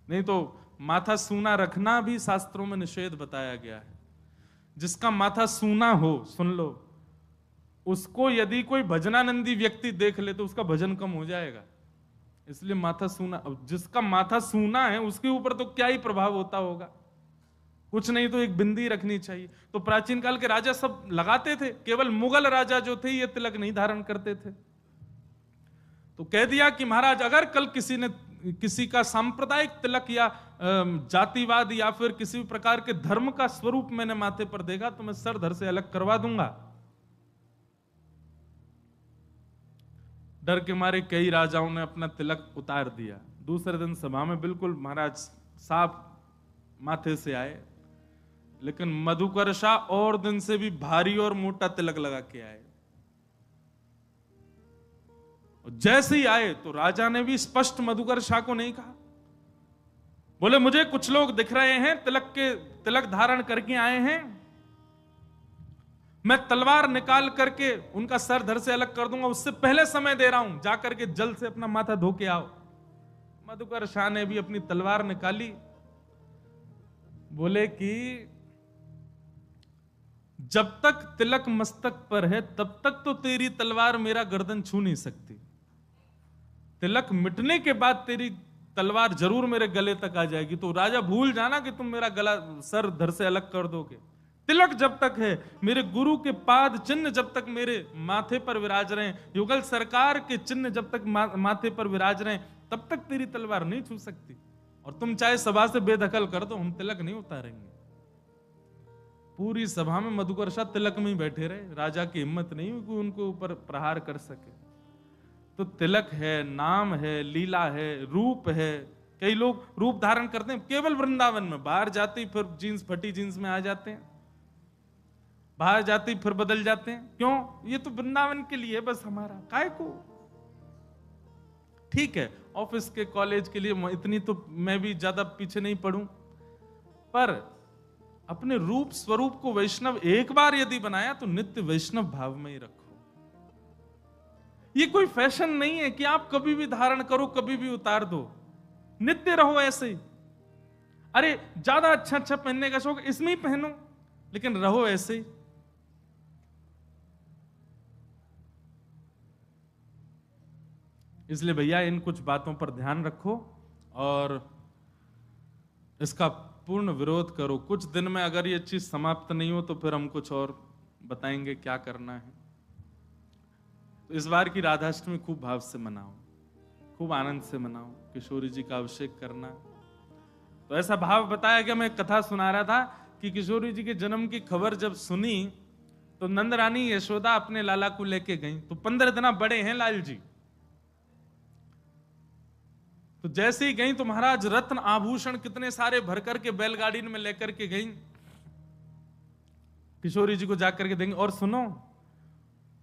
A: नहीं तो माथा सूना रखना भी शास्त्रों में निषेध बताया गया है। जिसका माथा सूना हो, सुन लो, उसको यदि कोई भजनानंदी व्यक्ति देख ले तो उसका भजन कम हो जाएगा। इसलिए माथा सूना, जिसका माथा सूना है उसके ऊपर तो क्या ही प्रभाव होता होगा, कुछ नहीं तो एक बिंदी रखनी चाहिए। तो प्राचीन काल के राजा सब लगाते थे, केवल मुगल राजा जो थे ये तिलक नहीं धारण करते थे। तो कह दिया कि महाराज, अगर कल किसी ने किसी का सांप्रदायिक तिलक या जातिवाद या फिर किसी प्रकार के धर्म का स्वरूप मैंने माथे पर देखा तो मैं सर धर से अलग करवा दूंगा। डर के मारे कई राजाओं ने अपना तिलक उतार दिया। दूसरे दिन सभा में बिल्कुल महाराज साफ माथे से आए, लेकिन मधुकर शाह और दिन से भी भारी और मोटा तिलक लगा के आए। जैसे ही आए तो राजा ने भी स्पष्ट मधुकर शाह को नहीं कहा, बोले मुझे कुछ लोग दिख रहे हैं तिलक धारण करके आए हैं, मैं तलवार निकाल करके उनका सर धर से अलग कर दूंगा, उससे पहले समय दे रहा हूं, जाकर के जल से अपना माथा धो के आओ। मधुकर शाह ने भी अपनी तलवार निकाली, बोले कि जब तक तिलक मस्तक पर है तब तक तो तेरी तलवार मेरा गर्दन छू नहीं सकती, तिलक मिटने के बाद तेरी तलवार जरूर मेरे गले तक आ जाएगी। तो राजा भूल जाना कि तुम मेरा गला सर धर से अलग कर दोगे। तिलक जब तक है, मेरे गुरु के पाद चिन्ह जब तक मेरे माथे पर विराज रहे, युगल सरकार के चिन्ह जब तक माथे पर विराज रहे, तब तक तेरी तलवार नहीं छू सकती। और तुम चाहे सभा से बेदखल कर दो, हम तिलक नहीं उतारेंगे। पूरी सभा में मधुकर शाह तिलक में ही बैठे रहे। राजा की हिम्मत नहीं हुई कि उनको ऊपर प्रहार कर सके। तो तिलक है, नाम है, लीला है, रूप है। कई लोग रूप धारण करते हैं केवल वृंदावन में, बाहर जाते ही फिर जीन्स, फटी जीन्स में आ जाते हैं, बाहर जाते ही फिर बदल जाते हैं। क्यों? ये तो वृंदावन के लिए बस हमारा, काय को? ठीक है, ऑफिस के कॉलेज के लिए इतनी तो मैं भी ज्यादा पीछे नहीं पड़ूं, पर अपने रूप स्वरूप को वैष्णव एक बार यदि बनाया तो नित्य वैष्णव भाव में ही रखो। ये कोई फैशन नहीं है कि आप कभी भी धारण करो, कभी भी उतार दो, नित्य रहो ऐसे ही। अरे ज्यादा अच्छा अच्छा पहनने का शौक, इसमें ही पहनो, लेकिन रहो ऐसे ही। इसलिए भैया इन कुछ बातों पर ध्यान रखो और इसका पूर्ण विरोध करो। कुछ दिन में अगर ये चीज समाप्त नहीं हो तो फिर हम कुछ और बताएंगे क्या करना है। तो इस बार की राधाष्टमी खूब भाव से मनाओ, खूब आनंद से मनाओ, किशोरी जी का अभिषेक करना। तो ऐसा भाव बताया गया, मैं कथा सुना रहा था कि किशोरी जी के जन्म की खबर जब सुनी तो नंद रानी यशोदा अपने लाला को लेके गई। तो 15 दिन बड़े हैं लाल जी, तो जैसे ही गई तो महाराज रत्न आभूषण कितने सारे भर करके बैलगाड़ी में लेकर के गई, किशोरी जी को जाकर के देंगे। और सुनो,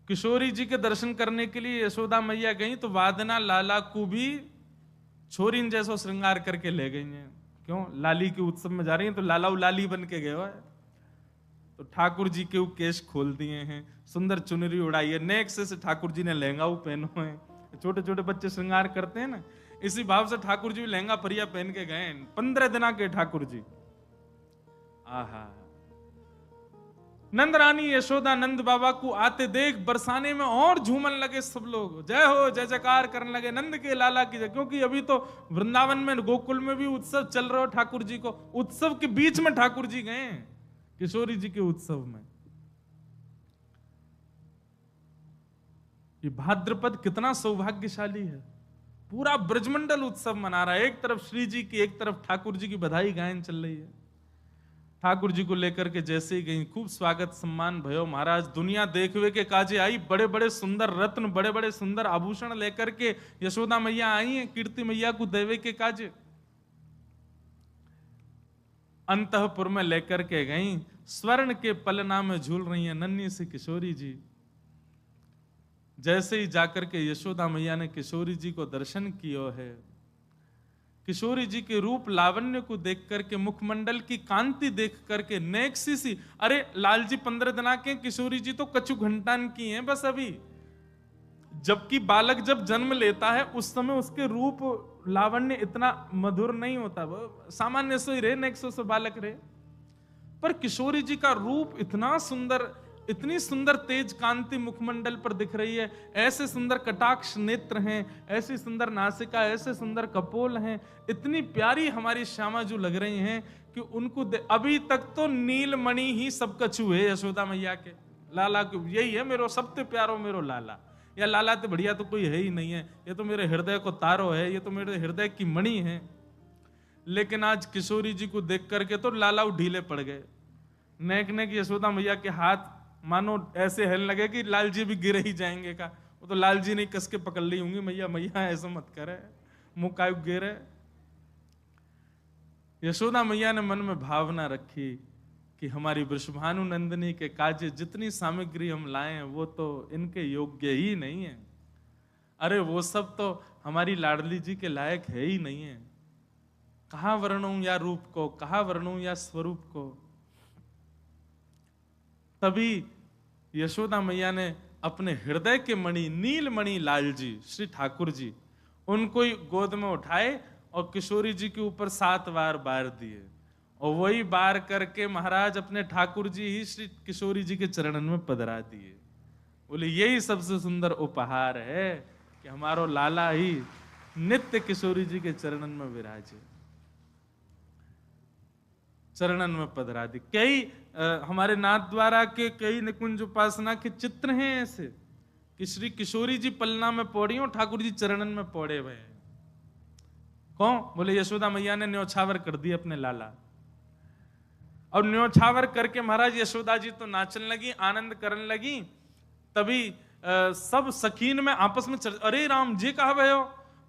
A: किशोरी जी के दर्शन करने के लिए यशोदा मैया गई तो वादना लाला को भी छोरीन जैसो श्रृंगार करके ले गई हैं। क्यों? लाली के उत्सव में जा रही हैं तो लाला लाली बन के गए। तो ठाकुर जी के केश खोल दिए हैं, सुंदर चुनरी उड़ाई है, नेक्स्ट से ठाकुर जी ने लहंगा पहनो है। छोटे छोटे बच्चे श्रृंगार करते हैं ना, इसी भाव से ठाकुर जी लहंगा परिया पहन के गए। 15 दिन के ठाकुर जी। आहा, नंद रानी यशोदा नंद बाबा को आते देख बरसाने में और झूमन लगे सब लोग, जय हो जय जयकार करने लगे नंद के लाला की जय। क्योंकि अभी तो वृंदावन में गोकुल में भी उत्सव चल रहा हो ठाकुर जी को, उत्सव के बीच में ठाकुर जी गए किशोरी जी के उत्सव में। ये भाद्रपद कितना सौभाग्यशाली है, पूरा ब्रजमंडल उत्सव मना रहा है। एक तरफ श्री जी की, एक तरफ ठाकुर जी की बधाई गायन चल रही है। ठाकुर जी को लेकर के जैसे ही गई, खूब स्वागत सम्मान भयो। महाराज दुनिया देखवे के काजे आई, बड़े बड़े सुंदर रत्न, बड़े बड़े सुंदर आभूषण लेकर के यशोदा मैया आई हैं कीर्ति मैया को देवे के काजे। अंतःपुर में लेकर के गई, स्वर्ण के पलना में झूल रही है नन्ही सी किशोरी जी। जैसे ही जाकर के यशोदा मैया ने किशोरी जी को दर्शन किया है, किशोरी जी के रूप लावण्य को देख करके, मुखमंडल की कांति देख करके नेक्सी सी, अरे लाल जी 15 दिन के, किशोरी जी तो कछु घंटान की हैं बस अभी। जबकि बालक जब जन्म लेता है उस समय उसके रूप लावण्य इतना मधुर नहीं होता, वो सामान्य से ही रहे, नेक्सो से बालक रहे। पर किशोरी जी का रूप इतना सुंदर, इतनी सुंदर तेज कांति मुखमंडल पर दिख रही है, ऐसे सुंदर कटाक्ष नेत्र हैं, ऐसी सुंदर नासिका, ऐसे सुंदर कपोल हैं, इतनी प्यारी हमारी श्यामा जो लग रही हैं कि उनको अभी तक तो नीलमणि ही सब कछु है यशोदा मैया के। लाला को यही है मेरो सबसे प्यारो मेरो लाला, या लाला तो बढ़िया तो कोई है ही नहीं है, ये तो मेरे हृदय को तारो है, ये तो मेरे हृदय की मणि है। लेकिन आज किशोरी जी को देख करके तो लाला ढीले पड़ गए। नेक नेक यशोदा मैया के हाथ मानो ऐसे हिलने लगे कि लाल जी भी गिर ही जाएंगे का। वो तो लाल जी ने कस के पकड़ ली होंगी, मैया मैया ऐसा मत करे, मुंह कायु गिरे। यशोदा मैया ने मन में भावना रखी कि हमारी वृषभानु नंदिनी के काजे जितनी सामग्री हम लाए हैं वो तो इनके योग्य ही नहीं है। अरे वो सब तो हमारी लाडली जी के लायक है ही नहीं है। कहां वर्णूं या रूप को, कहां वर्णूं या स्वरूप को। तभी यशोदा मैया ने अपने हृदय के मणि नीलमणि लाल जी श्री ठाकुर जी, उनको ही गोद में उठाए और किशोरी जी के ऊपर 7 बार बार दिए। और वही बार करके महाराज अपने ठाकुर जी ही श्री किशोरी जी के चरणन में पधरा दिए। बोले यही सबसे सुंदर उपहार है कि हमारो लाला ही नित्य किशोरी जी के चरणन में विराजे, चरणन में पधरा दी। कई हमारे नाथ द्वारा के कई निकुंज उपासना के चित्र हैं ऐसे कि श्री किशोरी जी पलना में पौड़ी और ठाकुर जी चरणन में पौड़े हुए हैं। कौन? बोले यशोदा मैया ने न्योछावर कर दी अपने लाला। और न्योछावर करके महाराज यशोदा जी तो नाचने लगी, आनंद करने लगी। तभी सब सखीन में आपस में अरे राम जी कहा भयो?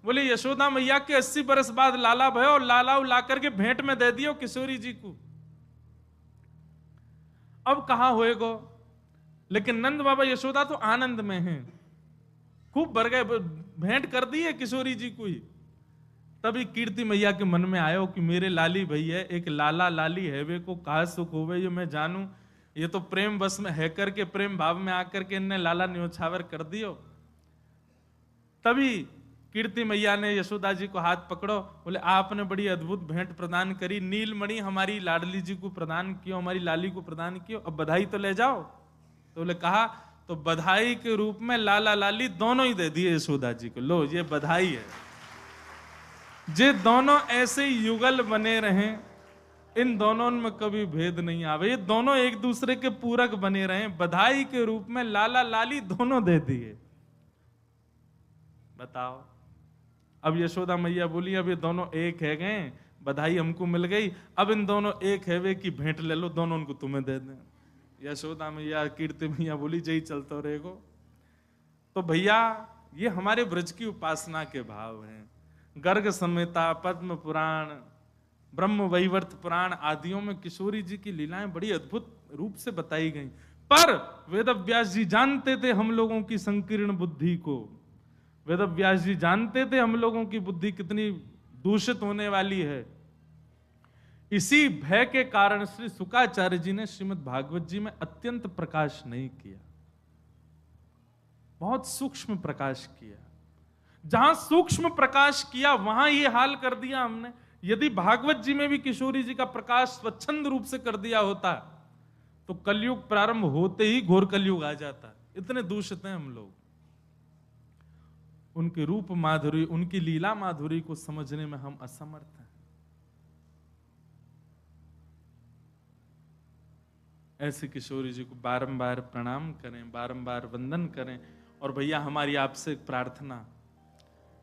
A: बोले यशोदा मैया के 80 बरस बाद लाला भयो और लाला ला करके भेंट में दे दियो किशोरी जी को। अब कहां होएगो? लेकिन नंद बाबा यशोदा तो आनंद में हैं, खूब भर गए, भेंट कर दी है किशोरी जी को ही। तभी कीर्ति मैया के मन में आयो कि मेरे लाली भैया एक लाला लाली हैवे को कहा सुख होवे, ये मैं जानूं। ये तो प्रेम बस में है करके प्रेम भाव में आकर के इनने लाला न्योछावर कर दियो। तभी कीर्ति मैया ने यशोदा जी को हाथ पकड़ो, बोले आपने बड़ी अद्भुत भेंट प्रदान करी, नीलमणि हमारी लाडली जी को प्रदान कियो, हमारी लाली को प्रदान कियो, अब बधाई तो ले जाओ। तो बोले कहा, तो बधाई के रूप में लाला लाली दोनों ही दे दिए यशोदा जी को, लो ये बधाई है। जे दोनों ऐसे युगल बने रहें, इन दोनों में कभी भेद नहीं आवे, ये दोनों एक दूसरे के पूरक बने रहें, बधाई के रूप में लाला लाली दोनों दे दिए। बताओ, अब यशोदा मैया बोली अब ये दोनों एक है गए, बधाई हमको मिल गई, अब इन दोनों एक है वे की भेंट ले लो, दोनों उनको तुम्हें दे दें। यशोदा मैया कीर्ति मैया बोली जय चलते रहेगो। तो भैया ये हमारे ब्रज की उपासना के भाव हैं। गर्ग संहिता, पद्म पुराण, ब्रह्म वैवर्त पुराण आदियों में किशोरी जी की लीलाएं बड़ी अद्भुत रूप से बताई गई। पर वेदव्यास जी जानते थे हम लोगों की संकीर्ण बुद्धि को, वेदव्यास जी जानते थे हम लोगों की बुद्धि कितनी दूषित होने वाली है। इसी भय के कारण श्री शुकाचार्य जी ने श्रीमद् भागवत जी में अत्यंत प्रकाश नहीं किया, बहुत सूक्ष्म प्रकाश किया। जहां सूक्ष्म प्रकाश किया वहां ये हाल कर दिया हमने। यदि भागवत जी में भी किशोरी जी का प्रकाश स्वच्छंद रूप से कर दिया होता तो कलयुग प्रारंभ होते ही घोर कलयुग आ जाता। इतने दूषित हैं हम लोग। उनके रूप माधुरी, उनकी लीला माधुरी को समझने में हम असमर्थ हैं। ऐसे किशोरी जी को बारंबार प्रणाम करें, बारंबार वंदन करें। और भैया हमारी आपसे एक प्रार्थना,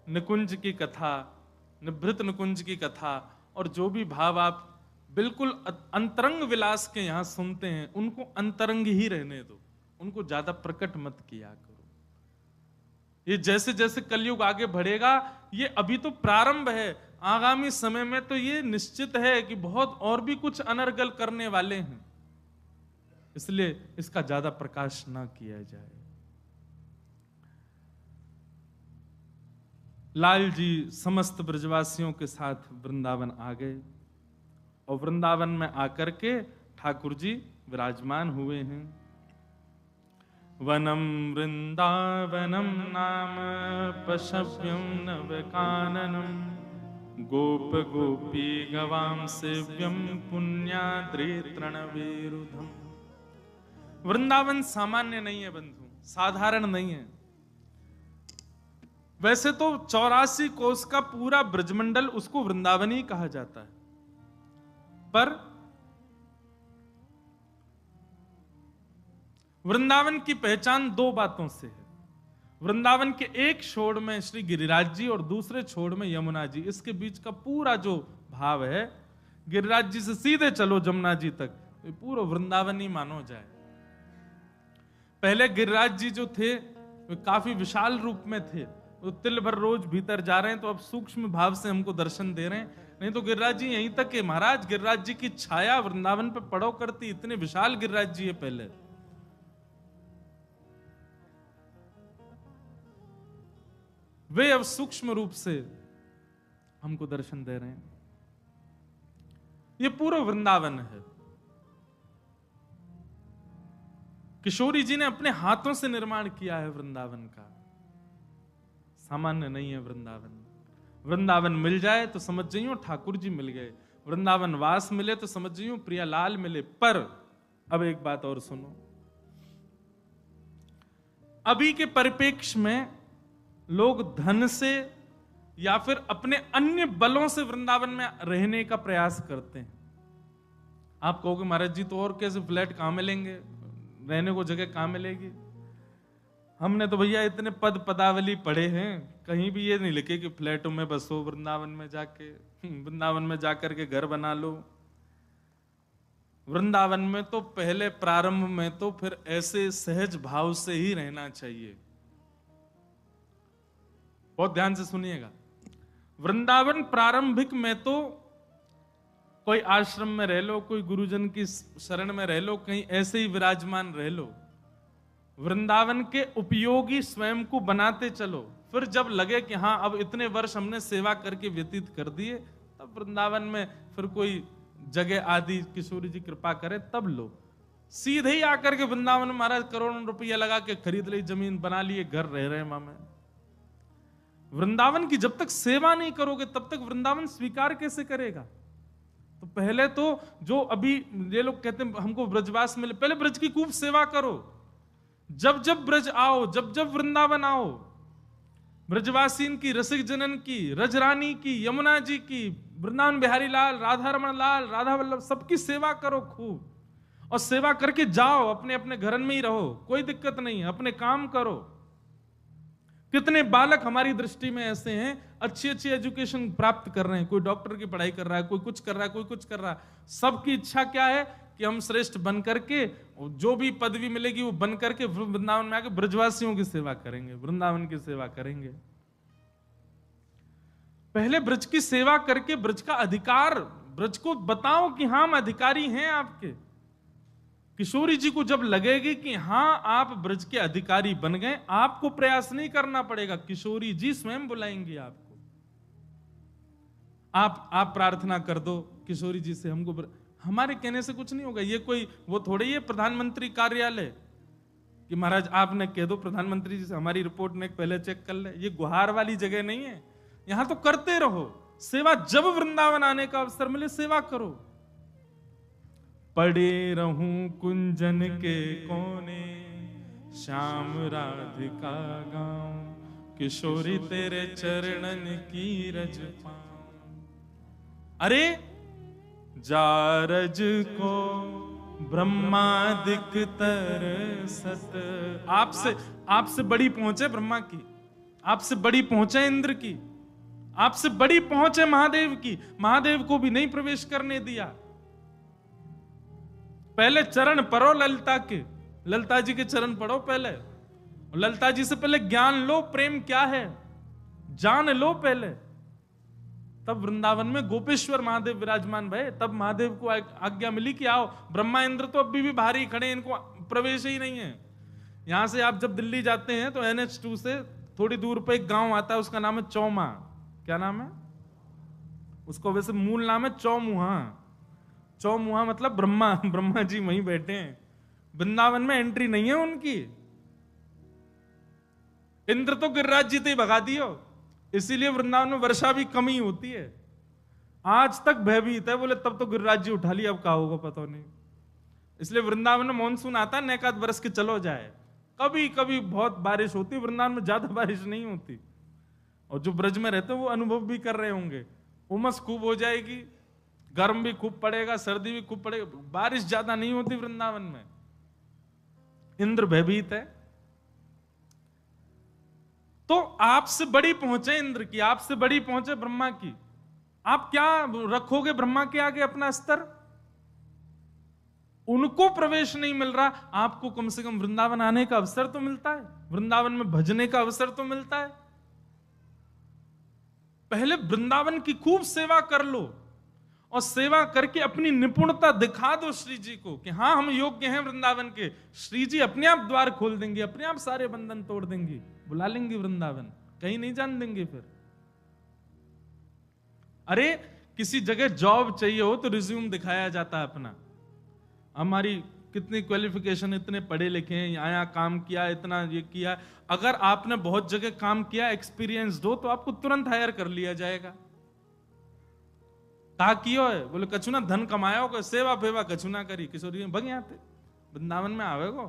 A: निकुंज की कथा, निभृत निकुंज की कथा और जो भी भाव आप बिल्कुल अंतरंग विलास के यहां सुनते हैं उनको अंतरंग ही रहने दो, उनको ज्यादा प्रकट मत किया करो। ये जैसे जैसे कलयुग आगे बढ़ेगा, ये अभी तो प्रारंभ है, आगामी समय में तो ये निश्चित है कि बहुत और भी कुछ अनर्गल करने वाले हैं, इसलिए इसका ज्यादा प्रकाश ना किया जाए। लाल जी समस्त ब्रजवासियों के साथ वृंदावन आ गए और वृंदावन में आकर के ठाकुर जी विराजमान हुए हैं। वनम वृंदावनम नाम पशव्यम नवकाननम, गोप गोपी गवाम सेव्यम पुण्याद्रि तृणवेरुधम। वृंदावन सामान्य नहीं है बंधु, साधारण नहीं है। वैसे तो 84 कोस का पूरा ब्रजमंडल उसको वृंदावन ही कहा जाता है, पर वृंदावन की पहचान दो बातों से है। वृंदावन के एक छोर में श्री गिरिराज जी और दूसरे छोर में यमुना जी, इसके बीच का पूरा जो भाव है, गिरिराज जी से सीधे चलो जमुना जी तक, पूरा वृंदावन ही मानो जाए। पहले गिरिराज जी जो थे वे काफी विशाल रूप में थे, वो तिल भर रोज भीतर जा रहे हैं, तो अब सूक्ष्म भाव से हमको दर्शन दे रहे हैं। नहीं तो गिरिराज जी यहीं तक है महाराज, गिरिराज जी की छाया वृंदावन पे पड़ो करती, इतने विशाल गिरिराज जी है पहले। वे अब सूक्ष्म रूप से हमको दर्शन दे रहे हैं। ये पूरा वृंदावन है। किशोरी जी ने अपने हाथों से निर्माण किया है वृंदावन का, सामान्य नहीं है वृंदावन। वृंदावन मिल जाए तो समझ जाइयो ठाकुर जी मिल गए, वृंदावन वास मिले तो समझ जाइयो प्रियालाल मिले। पर अब एक बात और सुनो, अभी के परिप्रेक्ष्य में लोग धन से या फिर अपने अन्य बलों से वृंदावन में रहने का प्रयास करते हैं। आप कहोगे महाराज जी तो और कैसे, फ्लैट कहां मिलेंगे, रहने को जगह कहां मिलेगी। हमने तो भैया इतने पद पदावली पढ़े हैं, कहीं भी ये नहीं लिखे कि फ्लैटों में बसो, वृंदावन में जाके वृंदावन में जाकर के घर बना लो। वृंदावन में तो पहले प्रारंभ में तो फिर ऐसे सहज भाव से ही रहना चाहिए। बहुत ध्यान से सुनिएगा। वृंदावन प्रारंभिक में तो कोई आश्रम में रह लो, कोई गुरुजन की शरण में रह लो, कहीं ऐसे ही विराजमान रह लो। वृंदावन के उपयोगी स्वयं को बनाते चलो, फिर जब लगे कि हाँ अब इतने वर्ष हमने सेवा करके व्यतीत कर दिए, तब वृंदावन में फिर कोई जगह आदि किशोरी जी कृपा करे तब लो। सीधे ही आकर के वृंदावन में महाराज करोड़ों रुपया लगा के खरीद ली जमीन, बना लिए घर, रह रहे मां में। वृंदावन की जब तक सेवा नहीं करोगे तब तक वृंदावन स्वीकार कैसे करेगा? तो पहले तो जो अभी ये लोग कहते हैं हमको ब्रजवास मिले, पहले ब्रज की खूब सेवा करो। जब जब ब्रज आओ, जब जब वृंदावन आओ, ब्रजवासीन की, रसिक जनन की, रजरानी की, यमुना जी की, वृंदावन बिहारी लाल, राधा रमन लाल, राधा वल्लभ, सबकी सेवा करो खूब। और सेवा करके जाओ, अपने अपने घर में ही रहो, कोई दिक्कत नहीं है, अपने काम करो। कितने बालक हमारी दृष्टि में ऐसे हैं अच्छी अच्छी एजुकेशन प्राप्त कर रहे हैं, कोई डॉक्टर की पढ़ाई कर रहा है, कोई कुछ कर रहा है, कोई कुछ कर रहा है। सबकी इच्छा क्या है कि हम श्रेष्ठ बन करके, जो भी पदवी मिलेगी वो बन करके वृंदावन में आके ब्रजवासियों की सेवा करेंगे, वृंदावन की सेवा करेंगे। पहले ब्रज की सेवा करके ब्रज का अधिकार, ब्रज को बताओ कि हाँ हम अधिकारी हैं आपके। किशोरी जी को जब लगेगी कि हाँ आप ब्रज के अधिकारी बन गए, आपको प्रयास नहीं करना पड़ेगा, किशोरी जी स्वयं बुलाएंगी आपको। आप प्रार्थना कर दो किशोरी जी से, हमको हमारे कहने से कुछ नहीं होगा। ये कोई वो थोड़ी है प्रधानमंत्री कार्यालय कि महाराज आपने कह दो प्रधानमंत्री जी से हमारी रिपोर्ट ने पहले चेक कर ले। ये गुहार वाली जगह नहीं है, यहां तो करते रहो सेवा। जब वृंदावन आने का अवसर मिले सेवा करो। पड़े रहूं कुंजन के कोने, श्याम राधिका गाऊं, किशोरी तेरे चरणन की रज पाऊं। अरे जारज को ब्रह्मादिक तरसत, आपसे बड़ी पहुंचे ब्रह्मा की, आपसे बड़ी पहुंचे इंद्र की, आपसे बड़ी पहुंच है महादेव की। महादेव को भी नहीं प्रवेश करने दिया। पहले चरण पढ़ो ललिता के, ललिता जी के चरण पढ़ो पहले, ललिता जी से पहले ज्ञान लो प्रेम क्या है, जान लो पहले। तब वृंदावन में गोपेश्वर महादेव विराजमान भये, तब महादेव को आज्ञा मिली कि आओ। ब्रह्मा इंद्र तो अभी भी बाहर ही खड़े, इनको प्रवेश ही नहीं है। यहां से आप जब दिल्ली जाते हैं तो NH2 से थोड़ी दूर पे एक गांव आता है, उसका नाम है चौमा। क्या नाम है उसको? वैसे मूल नाम है चौमुहा। चौमुहा मतलब ब्रह्मा जी वहीं बैठे हैं। वृंदावन में एंट्री नहीं है उनकी। इंद्र तो गिरिराज जी ही भगा दियो, इसीलिए वृंदावन में वर्षा भी कम ही होती है। आज तक भयभीत है, बोले तब तो गिरिराज जी उठा लिया, अब क्या होगा पता नहीं। इसलिए वृंदावन में मानसून आता है, नेकात बरस के चलो जाए। कभी कभी बहुत बारिश होती है, वृंदावन में ज्यादा बारिश नहीं होती। और जो ब्रज में रहते हैं वो अनुभव भी कर रहे होंगे, उमस खूब हो जाएगी, गर्म भी खूब पड़ेगा, सर्दी भी खूब पड़ेगा, बारिश ज्यादा नहीं होती वृंदावन में। इंद्र भयभीत है। तो आपसे बड़ी पहुंचे इंद्र की, आपसे बड़ी पहुंचे ब्रह्मा की। आप क्या रखोगे ब्रह्मा के आगे अपना स्तर? उनको प्रवेश नहीं मिल रहा, आपको कम से कम वृंदावन आने का अवसर तो मिलता है, वृंदावन में भजने का अवसर तो मिलता है। पहले वृंदावन की खूब सेवा कर लो और सेवा करके अपनी निपुणता दिखा दो श्री जी को कि हाँ हम योग्य हैं वृंदावन के। श्री जी अपने आप द्वार खोल देंगे, अपने आप सारे बंधन तोड़ देंगे, बुला लेंगे वृंदावन, कहीं नहीं जान देंगे फिर। अरे किसी जगह जॉब चाहिए हो तो रिज्यूम दिखाया जाता है अपना, हमारी कितनी क्वालिफिकेशन, इतने पढ़े लिखे हैं, यहाँ काम किया, इतना ये किया। अगर आपने बहुत जगह काम किया, एक्सपीरियंस्ड हो, तो आपको तुरंत हायर कर लिया जाएगा। कहा कियो है? बोले कछु ना धन कमाया हो, सेवा फेवा कछु ना करी, किशोरी भग आते वृंदावन में आवेगो।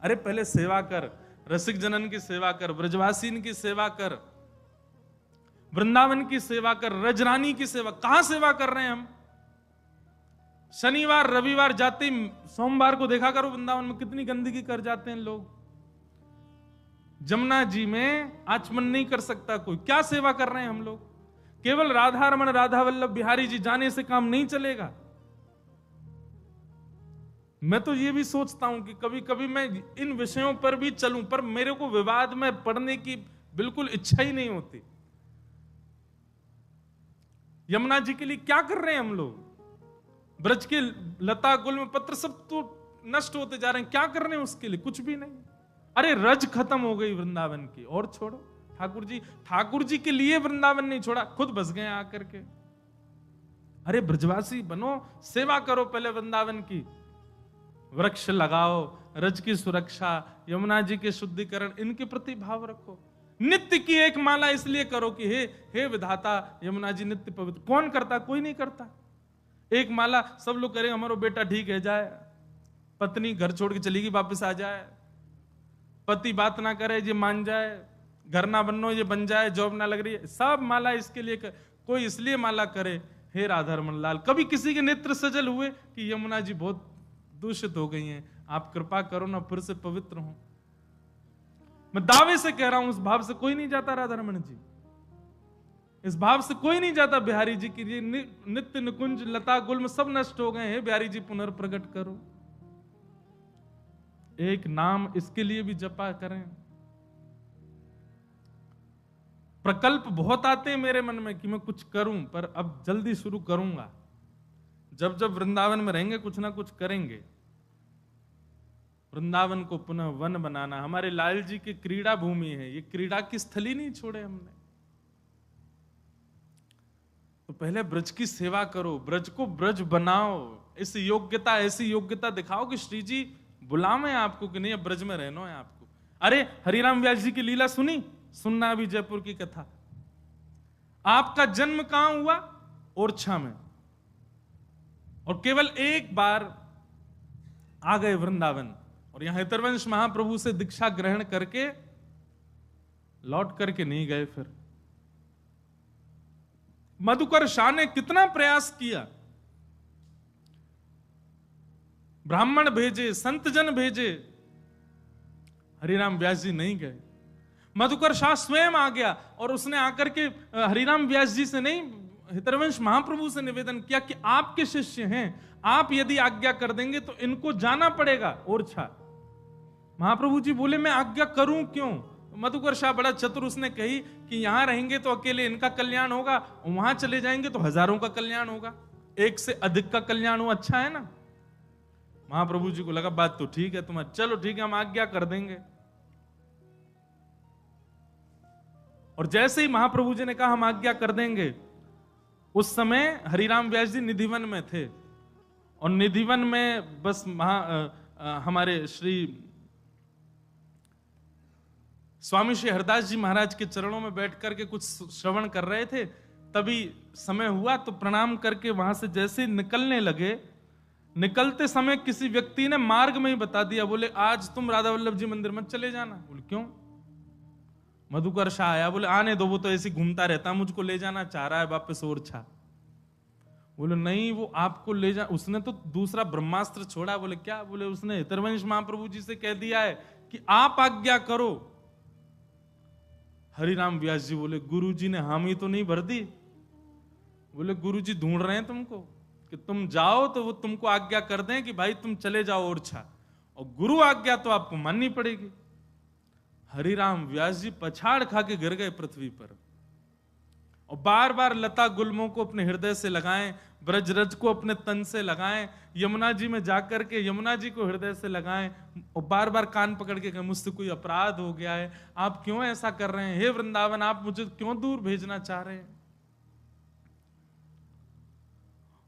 A: अरे पहले सेवा कर, रसिक जनन की सेवा कर, ब्रजवासीन की सेवा कर, वृंदावन की सेवा कर, रजरानी की सेवा। कहां सेवा कर रहे हैं हम? शनिवार रविवार जाते, सोमवार को देखा करो वृंदावन में कितनी गंदगी कर जाते हैं लोग। जमुना जी में आचमन नहीं कर सकता कोई। क्या सेवा कर रहे हैं हम लोग? केवल राधा रमन राधा वल्लभ बिहारी जी जाने से काम नहीं चलेगा। मैं तो ये भी सोचता हूं कि कभी कभी मैं इन विषयों पर भी चलूं, पर मेरे को विवाद में पढ़ने की बिल्कुल इच्छा ही नहीं होती। यमुना जी के लिए क्या कर रहे हैं हम लोग? ब्रज के लता गुल में पत्र सब तो नष्ट होते जा रहे हैं, क्या कर रहे हैं उसके लिए? कुछ भी नहीं। अरे रज खत्म हो गई वृंदावन की, और छोड़ो, ठाकुर जी के लिए वृंदावन नहीं छोड़ा, खुद बस गए आकर के। अरे ब्रजवासी बनो, सेवा करो पहले वृंदावन की, वृक्ष लगाओ, रज की सुरक्षा, यमुना जी के शुद्धिकरण, इनके प्रति भाव रखो। नित्य की एक माला इसलिए करो कि हे विधाता यमुना जी नित्य पवित्र। कौन करता? कोई नहीं करता। एक माला सब लोग करें, हमारा बेटा ठीक है जाए, पत्नी घर छोड़ के चली गई वापस आ जाए, पति बात ना करे ये मान जाए, घर ना बनो ये बन जाए, जॉब ना लग रही है, सब माला इसके लिए कोई इसलिए माला करे, हे राधा रमन लाल। कभी किसी के नेत्र सजल हुए कि यमुना जी बहुत दूषित हो गई हैं, आप कृपा करो ना फिर से पवित्र हो। मैं दावे से कह रहा हूं, उस भाव से कोई नहीं जाता राधा रमन जी, इस भाव से कोई नहीं जाता बिहारी जी की ये नित्य निकुंज लता गुल्म सब नष्ट हो गए हैं, बिहारी जी पुनर्प्रकट करो। एक नाम इसके लिए भी जपा करें। प्रकल्प बहुत आते हैं मेरे मन में कि मैं कुछ करूं, पर अब जल्दी शुरू करूंगा। जब जब वृंदावन में रहेंगे कुछ ना कुछ करेंगे। वृंदावन को पुनः वन बनाना हमारे लाल जी की क्रीड़ा भूमि है, ये क्रीड़ा की स्थली नहीं छोड़े हमने। तो पहले ब्रज की सेवा करो, ब्रज को ब्रज बनाओ, इस योग्यता ऐसी योग्यता दिखाओ कि श्री जी बुलावे आपको कि नहीं अब ब्रज में रहना है आपको। अरे हरिराम व्यास जी की लीला सुनना अभी जयपुर की कथा। आपका जन्म कहां हुआ? ओरछा में, और केवल एक बार आ गए वृंदावन, और यहां हितरवंश महाप्रभु से दीक्षा ग्रहण करके लौट करके नहीं गए। फिर मधुकर शाह ने कितना प्रयास किया, ब्राह्मण भेजे, संत जन भेजे, हरिराम व्यास जी नहीं गए। मधुकर शाह स्वयं आ गया और उसने आकर के हरिराम व्यास जी से नहीं, हितरवंश महाप्रभु से निवेदन किया कि आपके शिष्य हैं, आप यदि आज्ञा कर देंगे तो इनको जाना पड़ेगा ओरछा। महाप्रभु जी बोले मैं आज्ञा करूं क्यों? मधुकर शाह बड़ा चतुर, उसने कही कि यहां रहेंगे तो अकेले इनका कल्याण होगा, वहां चले जाएंगे तो हजारों का कल्याण होगा, एक से अधिक का कल्याण हो, अच्छा है ना। महाप्रभु जी को लगा बात तो ठीक है तुम्हारी, चलो ठीक है हम आज्ञा कर देंगे। और जैसे ही महाप्रभु जी ने कहा हम आज्ञा कर देंगे, उस समय हरिराम व्यास जी निधिवन में थे, और निधिवन में बस हमारे श्री स्वामी श्री हरदास जी महाराज के चरणों में बैठ करके कुछ श्रवण कर रहे थे। तभी समय हुआ तो प्रणाम करके वहां से जैसे निकलने लगे, निकलते समय किसी व्यक्ति ने मार्ग में ही बता दिया, बोले आज तुम राधा वल्लभ जी मंदिर मत चले जाना। बोले क्यों? मधुकर शाह आया, बोले आने दो, वो तो ऐसे घूमता रहता, मुझको ले जाना चाह रहा है वापस ओरछा। बोले नहीं वो आपको ले जा, उसने तो दूसरा ब्रह्मास्त्र छोड़ा। बोले क्या? बोले उसने हितरवंश महाप्रभु जी से कह दिया है कि आप आज्ञा करो। हरिराम व्यास जी बोले गुरु जी ने हामी तो नहीं भर दी? बोले गुरु जी ढूंढ रहे हैं तुमको कि तुम जाओ तो वो तुमको आज्ञा कर दें कि भाई तुम चले जाओ ओरछा, और गुरु आज्ञा तो आपको माननी पड़ेगी। हरिराम व्यास जी पछाड़ खा के गिर गए पृथ्वी पर, और बार बार लता गुल्मों को अपने हृदय से लगाएं, ब्रजरज को अपने तन से लगाएं, यमुना जी में जाकर के यमुना जी को हृदय से लगाएं, और बार बार कान पकड़ के कहें मुझसे कोई अपराध हो गया है, आप क्यों ऐसा कर रहे हैं, हे वृंदावन आप मुझे क्यों दूर भेजना चाह रहे हैं।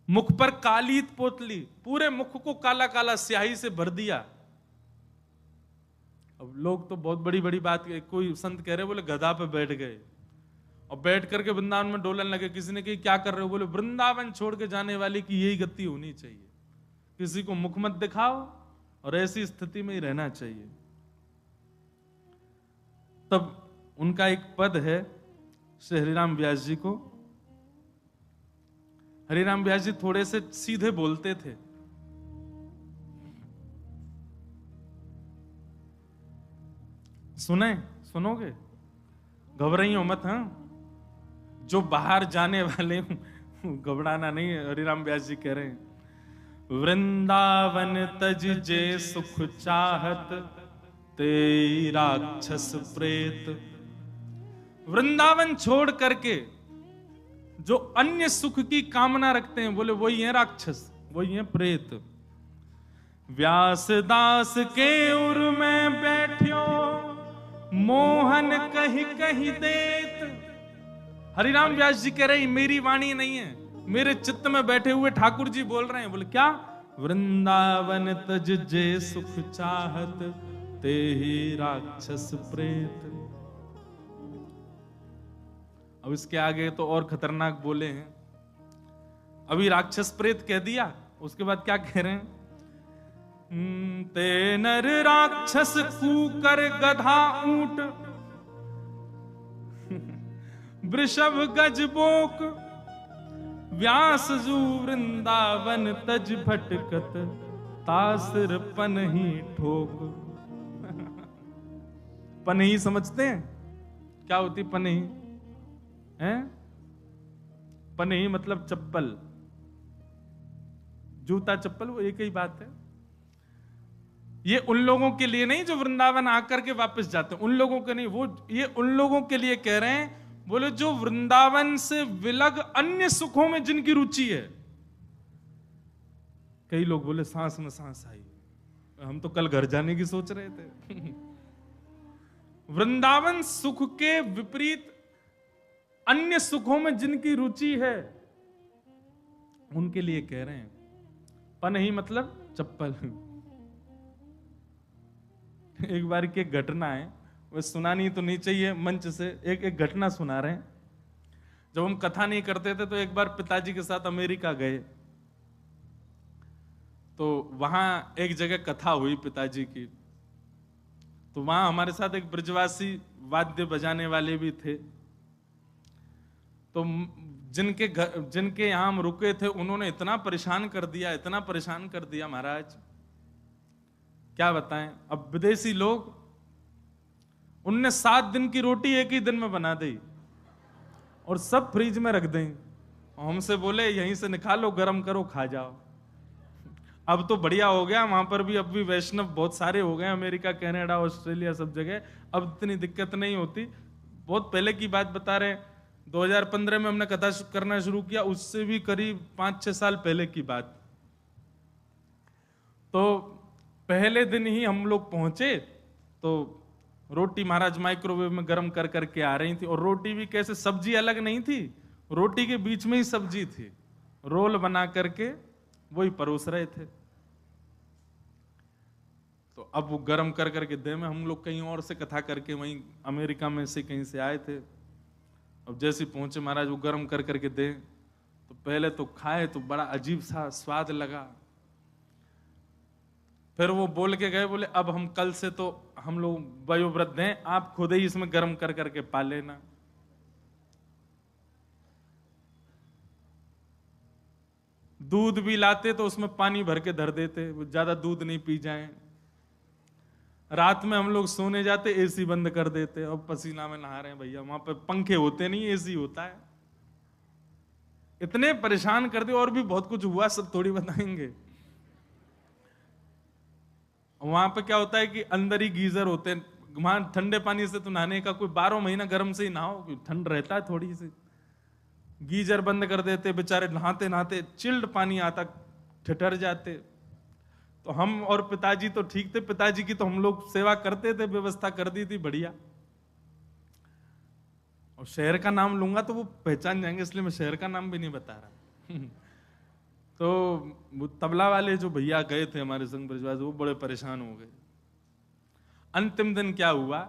A: मुख पर कालीत पोतली, पूरे मुख को काला काला स्याही से भर दिया। अब लोग तो बहुत बड़ी बड़ी बात, कोई संत कह रहे बोले गधा पे बैठ गए और बैठ करके वृंदावन में डोलन लगे। किसी ने कही क्या कर रहे हो? बोले वृंदावन छोड़ के जाने वाले की यही गति होनी चाहिए, किसी को मुख मत दिखाओ और ऐसी स्थिति में ही रहना चाहिए। तब उनका एक पद है श्री हरिराम व्यास जी को। हरिराम व्यास जी थोड़े से सीधे बोलते थे। सुनोगे? घबराइयो मत। हाँ, जो बाहर जाने वाले घबराना नहीं है। हरिराम व्यास जी कह रहे हैं वृंदावन तज जे सुख चाहत ते राक्षस प्रेत। वृंदावन छोड़ करके जो अन्य सुख की कामना रखते हैं, बोले वही है राक्षस, वही है प्रेत। व्यासदास के उर में बैठियो मोहन कहीं कहीं देत। हरिराम व्यास जी कह रहे हैं मेरी वाणी नहीं है, मेरे चित्त में बैठे हुए ठाकुर जी बोल रहे हैं। बोले क्या? वृंदावन तज जे सुख चाहत, ते ही राक्षस प्रेत। अब इसके आगे तो और खतरनाक बोले हैं। अभी राक्षस प्रेत कह दिया, उसके बाद क्या कह रहे हैं? ते नर राक्षस कूकर गधा ऊंट, वृषभ गज बोक, व्यास जू वृंदावन तज भटकत, तासिर पनही ठोक। पनही समझते हैं क्या होती पनही? हैं? पनही मतलब चप्पल, जूता चप्पल, वो एक ही बात है। ये उन लोगों के लिए नहीं जो वृंदावन आकर के वापस जाते हैं, उन लोगों के नहीं, वो ये उन लोगों के लिए कह रहे हैं। बोले जो वृंदावन से विलग अन्य सुखों में जिनकी रुचि है। कई लोग बोले सांस में सांस आई, हम तो कल घर जाने की सोच रहे थे। वृंदावन सुख के विपरीत अन्य सुखों में जिनकी रुचि है, उनके लिए कह रहे हैं। पनही मतलब चप्पल। एक बार की एक घटना है, वह सुनानी तो नहीं चाहिए मंच से, एक घटना सुना रहे हैं। जब हम कथा नहीं करते थे तो एक बार पिताजी के साथ अमेरिका गए, तो वहां एक जगह कथा हुई पिताजी की। तो वहां हमारे साथ एक ब्रजवासी वाद्य बजाने वाले भी थे। तो जिनके यहां हम रुके थे, उन्होंने इतना परेशान कर दिया, इतना परेशान कर दिया महाराज, क्या बताएं। अब विदेशी लोग, उनने 7 दिन की रोटी एक ही दिन में बना दी और सब फ्रिज में रख दें। हमसे बोले यहीं से निकालो, गरम करो, खा जाओ। अब तो बढ़िया हो गया, वहां पर भी अब भी वैष्णव बहुत सारे हो गए, अमेरिका, कनाडा, ऑस्ट्रेलिया, सब जगह अब इतनी दिक्कत नहीं होती। बहुत पहले की बात बता रहे हैं, 2015 में हमने कथा करना शुरू किया, उससे भी करीब 5-6 साल पहले की बात। तो पहले दिन ही हम लोग पहुंचे, तो रोटी महाराज माइक्रोवेव में गर्म कर करके आ रही थी, और रोटी भी कैसे, सब्जी अलग नहीं थी, रोटी के बीच में ही सब्जी थी, रोल बना करके वही परोस रहे थे। तो अब वो गर्म कर करके दे में, हम लोग कहीं और से कथा करके वहीं अमेरिका में से कहीं से आए थे। अब जैसे पहुंचे महाराज, वो गर्म कर करके दे, तो पहले तो खाए तो बड़ा अजीब सा स्वाद लगा। फिर वो बोल के गए, बोले अब हम कल से तो हम लोग वयोवृद्ध हैं, आप खुद ही इसमें गर्म कर करके पा लेना। दूध भी लाते तो उसमें पानी भर के धर देते, वो ज्यादा दूध नहीं पी जाएं। रात में हम लोग सोने जाते, एसी बंद कर देते, अब पसीना में नहा रहे हैं भैया, वहां पे पंखे होते नहीं, एसी होता है। इतने परेशान कर दे, और भी बहुत कुछ हुआ, सब थोड़ी बताएंगे। वहां पे क्या होता है कि अंदर ही गीजर होते हैं, वहां ठंडे पानी से तो नहाने का, कोई 12 महीना गर्म से ही नहाओ, ठंड रहता है थोड़ी सी। गीजर बंद कर देते, बेचारे नहाते नहाते चिल्ड पानी आता, ठिठर जाते। तो हम और पिताजी तो ठीक थे, पिताजी की तो हम लोग सेवा करते थे, व्यवस्था कर दी थी बढ़िया। और शहर का नाम लूंगा तो वो पहचान जाएंगे, इसलिए मैं शहर का नाम भी नहीं बता रहा। तो वो तबला वाले जो भैया गए थे हमारे संग ब्रजवासी, वो बड़े परेशान हो गए। अंतिम दिन क्या हुआ,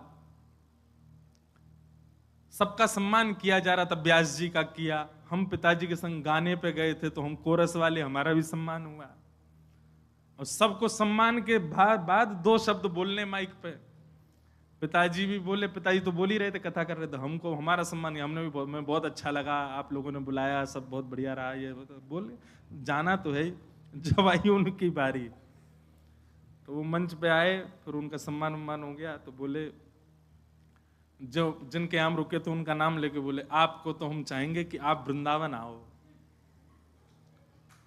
A: सबका सम्मान किया जा रहा था, व्यास जी का किया, हम पिताजी के संग गाने पे गए थे, तो हम कोरस वाले, हमारा भी सम्मान हुआ। और सबको सम्मान के बाद 2 शब्द बोलने माइक पे, पिताजी भी बोले, पिताजी तो बोल ही रहे थे, कथा कर रहे थे, हमको हमारा सम्मान, हमने भी मैं बहुत अच्छा लगा, आप लोगों ने बुलाया, सब बहुत बढ़िया रहा, ये बोले, जाना तो है। जब आई उनकी बारी, तो वो मंच पे आए, फिर उनका सम्मान हो गया। तो बोले, जो जिनके यहाँ रुके थे उनका नाम लेके बोले, आपको तो हम चाहेंगे कि आप वृंदावन आओ।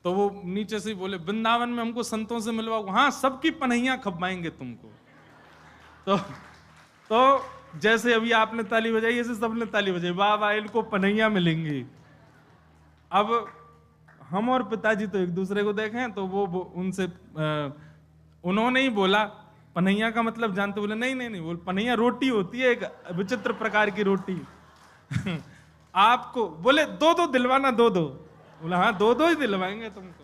A: तो वो नीचे से बोले, वृंदावन में हमको संतों से मिलवाओ, हाँ सबकी पनहियां खपाएंगे तुमको। तो जैसे अभी आपने ताली बजाई, ऐसे सबने ताली बजाई, वाह वाह, इनको पनहियां मिलेंगी। अब हम और पिताजी तो एक दूसरे को देखें, तो वो उनसे उन्होंने ही बोला पनैया का मतलब जानते? बोले नहीं नहीं नहीं, बोल पनैया रोटी होती है, एक विचित्र प्रकार की रोटी। आपको बोले दो दो दिलवाना, दो दो। बोला हाँ दो दो ही दिलवाएंगे तुमको।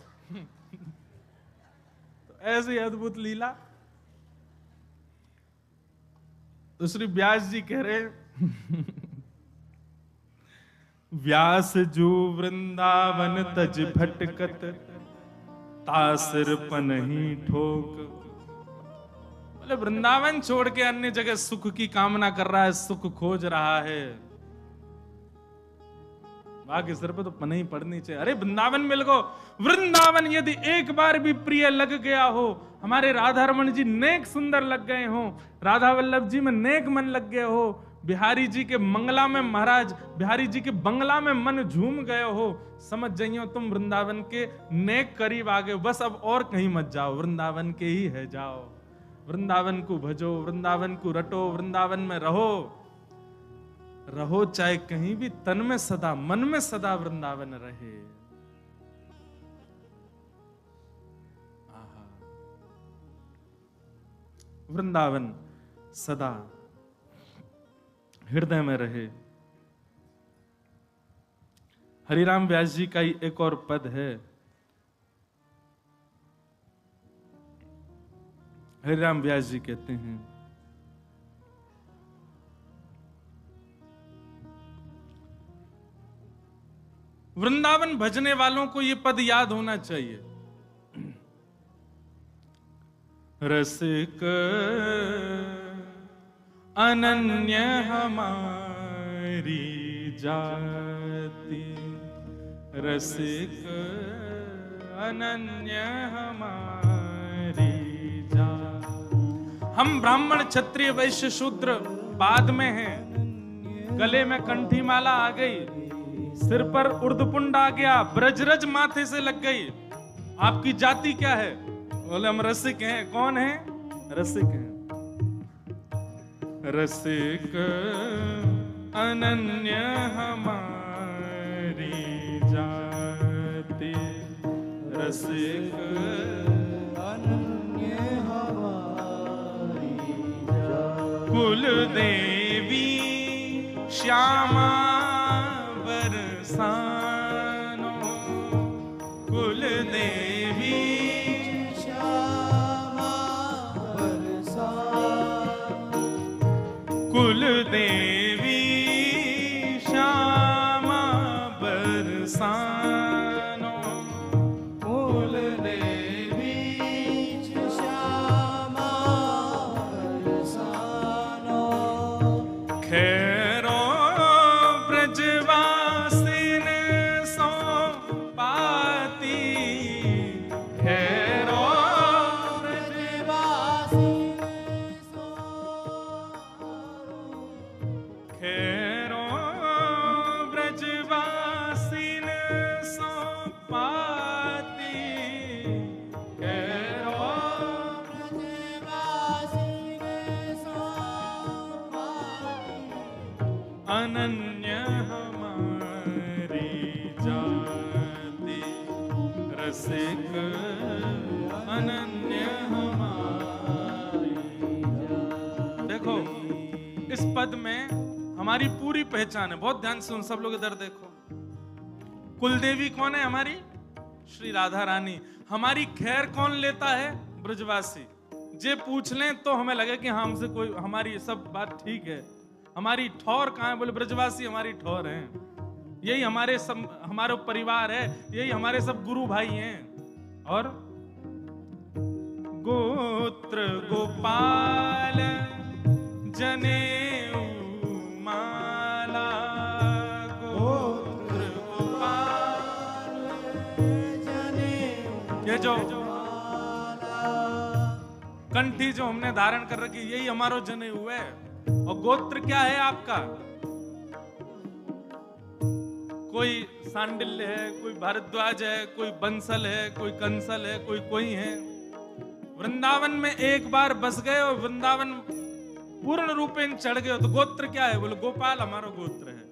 A: तो ऐसी अद्भुत लीला। तो श्री व्यास जी कह रहे व्यास जो वृंदावन तज भटकत, तासिर पनही ठोक। बोले वृंदावन छोड़ के अन्य जगह सुख की कामना कर रहा है, सुख खोज रहा है, वहां के सिर पे तो पनही पड़नी चाहिए। अरे वृंदावन मिल गो, वृंदावन यदि एक बार भी प्रिय लग गया हो, हमारे राधा रमन जी नेक सुंदर लग गए हो, राधा वल्लभ जी में नेक मन लग गए हो, बिहारी जी के मंगला में महाराज बिहारी जी के बंगला में मन झूम गए हो, समझ जाइयो तुम वृंदावन के नेक करीब आ गए। बस अब और कहीं मत जाओ, वृंदावन के ही है जाओ। वृंदावन को भजो, वृंदावन को रटो, वृंदावन में रहो। रहो चाहे कहीं भी, तन में सदा मन में सदा वृंदावन रहे। आहा, वृंदावन सदा हृदय में रहे। हरिराम व्यास जी का ही एक और पद है। हरिराम व्यास जी कहते हैं वृंदावन भजने वालों को ये पद याद होना चाहिए। रसिक अनन्य हमारी जाति, रसिक अनन्य हमारी जाति। हम ब्राह्मण क्षत्रिय वैश्य शूद्र बाद में हैं। गले में कंठी माला आ गई, सिर पर उर्दपुंड आ गया, ब्रजरज माथे से लग गई। आपकी जाति क्या है? बोले हम रसिक हैं। कौन है? रसिक हैं। रसिक अनन्य हमारी जाति, रसिक अनन्य हमारी जाति। कुल देवी श्यामा बरसानो, कुल देवी श्यामा बरसानो, कुल देवी श्यामा बरसानो, कुल देवी श्यामा बरसानो। खैरो ब्रजवासिन सो पाती, खैरो ब्रजवासिन सो, खैरो ब्रजवासिन सो पाती, खैरो ब्रजवासिन सो पाती। अनन्य हमारी जाति, रसिक अनन्य हमारी जाति। देखो इस पद में हमारी पूरी पहचान है। बहुत ध्यान से उन सब लोग इधर देखो। कुलदेवी कौन है? हमारी श्री राधा रानी। हमारी खैर कौन लेता है? ब्रजवासी। जे पूछ लें तो हमें लगे कि हाँ हमसे कोई, हमारी सब बात ठीक है। हमारी ठौर कहाँ है? बोले ब्रजवासी हमारी ठौर है। यही हमारे सब, हमारा परिवार है, यही हमारे सब गुरु भाई हैं। और गोत्र गोपाल जनेऊ माला, गोत्र गोपाल जनेऊ। ये जो कंठी जो हमने धारण कर रखी, यही हमारो जनेऊ है। और गोत्र क्या है आपका? कोई सांडिल्य है, कोई भारद्वाज है, कोई बंसल है, कोई कंसल है, कोई है। वृंदावन में एक बार बस गए और वृंदावन पूर्ण रूपेण चढ़ गए तो गोत्र क्या है? बोले गोपाल हमारा गोत्र है।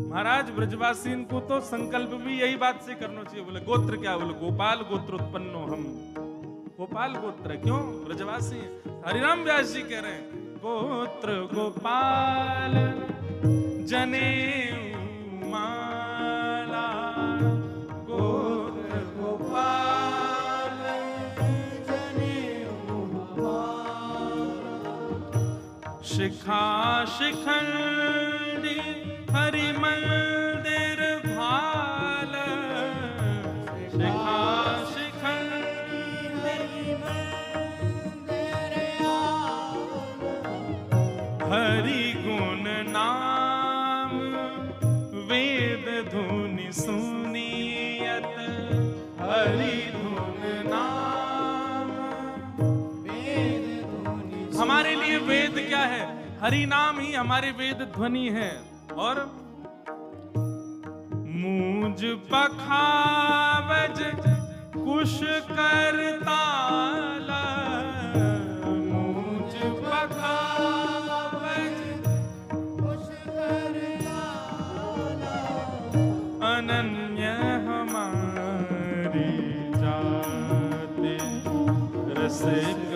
A: महाराज ब्रजवासीन को तो संकल्प भी यही बात से करना चाहिए। बोले गोत्र क्या है? बोले गोपाल गोत्र उत्पन्नो हम। गोपाल गोत्र, क्यों? ब्रजवासी हैं। हरिराम व्यास जी कह रहे हैं गोत्र गोपाल जनेऊ माला, गोत्र गोपाल जनेऊ माला, शिखा शिखंडी हरि मंदिर भाल, शिखा हरि गुण नाम वेद धुनि सुनियत, हरि धुन नाम वेद धुनि। हमारे लिए वेद क्या है? हरि नाम ही हमारे वेद ध्वनि है। और मूंज पखावज कुश करताला, मूंज पखावज कुश करताला, अनन्य हमारी जाति रसिक,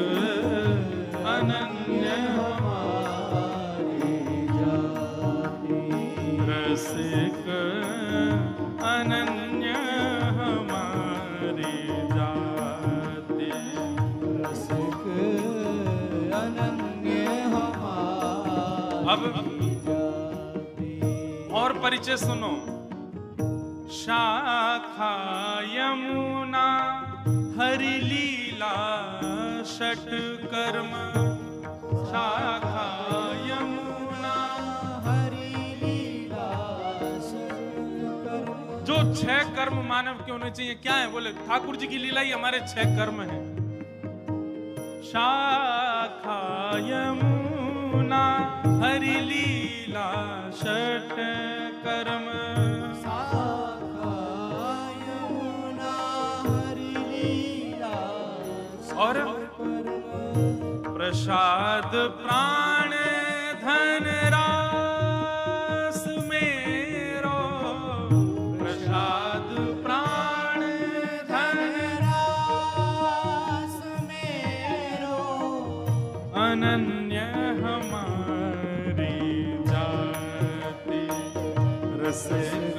A: अनन्य हमारी जाति रसिक, अनन्य हमारी जाति रसिक, अनन्य हमारी। अब और परिचय सुनो। शाखा यमुना हरि लीला षट कर्म, शाखा यमुना हरि लीला षट कर्म। जो 6 कर्म मानव के होने चाहिए क्या है? बोले ठाकुर जी की लीला ही हमारे 6 कर्म है। शाखा यमुना हरि लीला षट कर्म, शाखा यमुना हरि लीला और प्रसाद प्राण धन रास मेरो, प्रसाद प्राण धन रास मेरो, अनन्य हमारी जाति रसिक,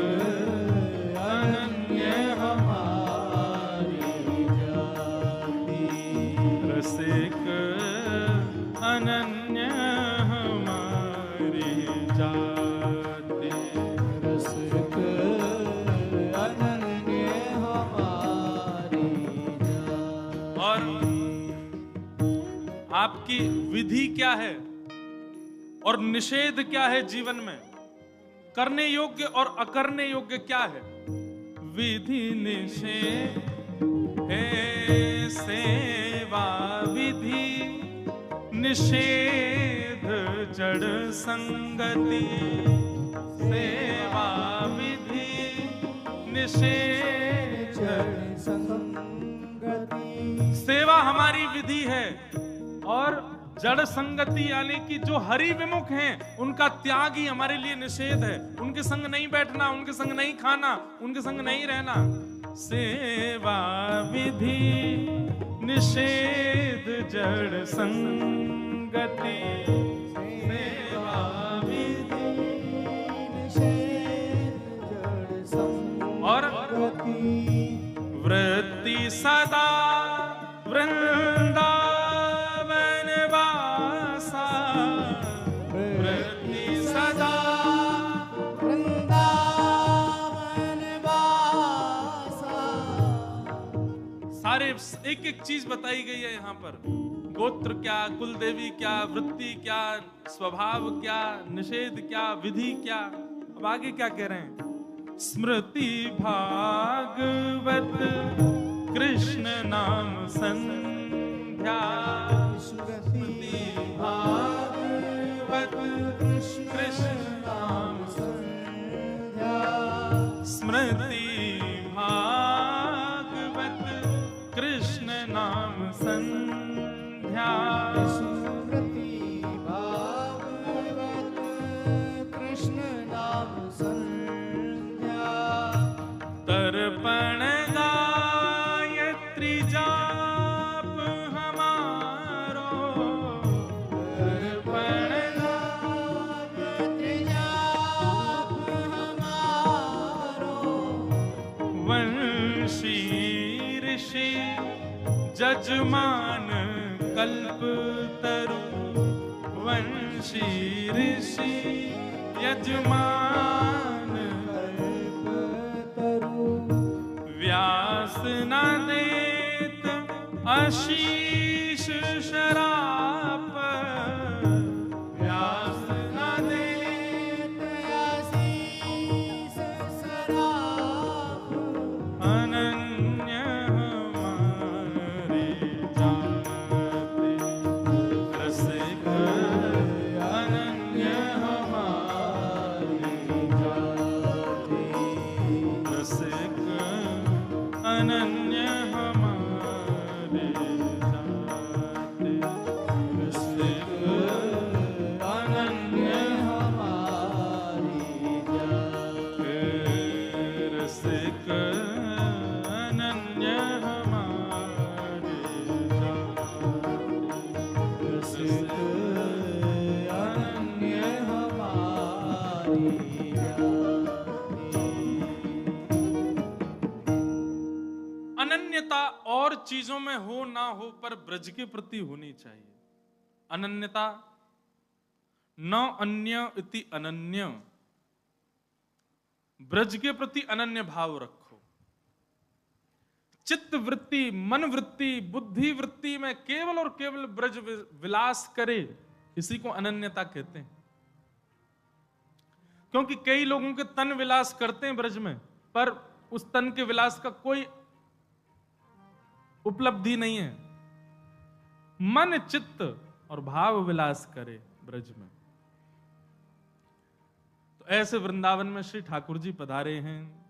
A: अनन्य हमारी जाति रसिक, अनन्य हमारी जाति रसिक, अनन्य हमारी जाति। और आपकी विधि क्या है और निषेध क्या है जीवन में? करने योग्य और अकरने योग्य क्या है? विधि निषेध है सेवा विधि, निषेध जड़ संगति, सेवा विधि निषेध जड़ संगति। सेवा हमारी विधि है और जड़ संगति यानी कि जो हरि विमुख हैं उनका त्याग ही हमारे लिए निषेध है। उनके संग नहीं बैठना, उनके संग नहीं खाना, उनके संग नहीं रहना। सेवा विधि निषेध जड़ संगति, सेवा विधि निषेध जड़ संगति। वृत्ति सदा वृंदावन वासा, वृत्ति सदा वृंदावन वासा। सारे एक एक चीज बताई गई है यहाँ पर। गोत्र क्या, कुल देवी क्या, वृत्ति क्या, स्वभाव क्या, निषेध क्या, विधि क्या। अब आगे क्या कह रहे हैं? स्मृति भागवत कृष्ण नाम संध्या, स्मृति भागवत कृष्ण नाम संध्या, स्मृति भागवत कृष्ण नाम संध्या, स्मृति भागवत कृष्ण नाम संध्या। तर्पण गायत्री जाप ऋषि जजमान कल्प तरु वंशी ऋषि यजमान कल्प तरु व्यास न देत आशीष शराप व्यास न देत आशीष शराप अनन्य हमारे जाते रसिक अनन्य हमारे जाते रसिक अनन्य हमारे जाते रसिक अनन्य हमारे जाते रसिक अनन्य हमारे जाते रसिक अनन्य हमारे अनन्यता और चीजों में हो ना हो पर ब्रज के प्रति होनी चाहिए। अनन्यता न अन्य इति अनन्य, ब्रज के प्रति अनन्य भाव रखो। चित्त वृत्ति, मन वृत्ति, बुद्धि वृत्ति में केवल और केवल ब्रज विलास करे, इसी को अनन्यता कहते हैं। क्योंकि कई लोगों के तन विलास करते हैं ब्रज में, पर उस तन के विलास का कोई उपलब्धि नहीं है। मन चित्त और भाव विलास करे ब्रज में। तो ऐसे वृंदावन में श्री ठाकुर जी पधारे हैं।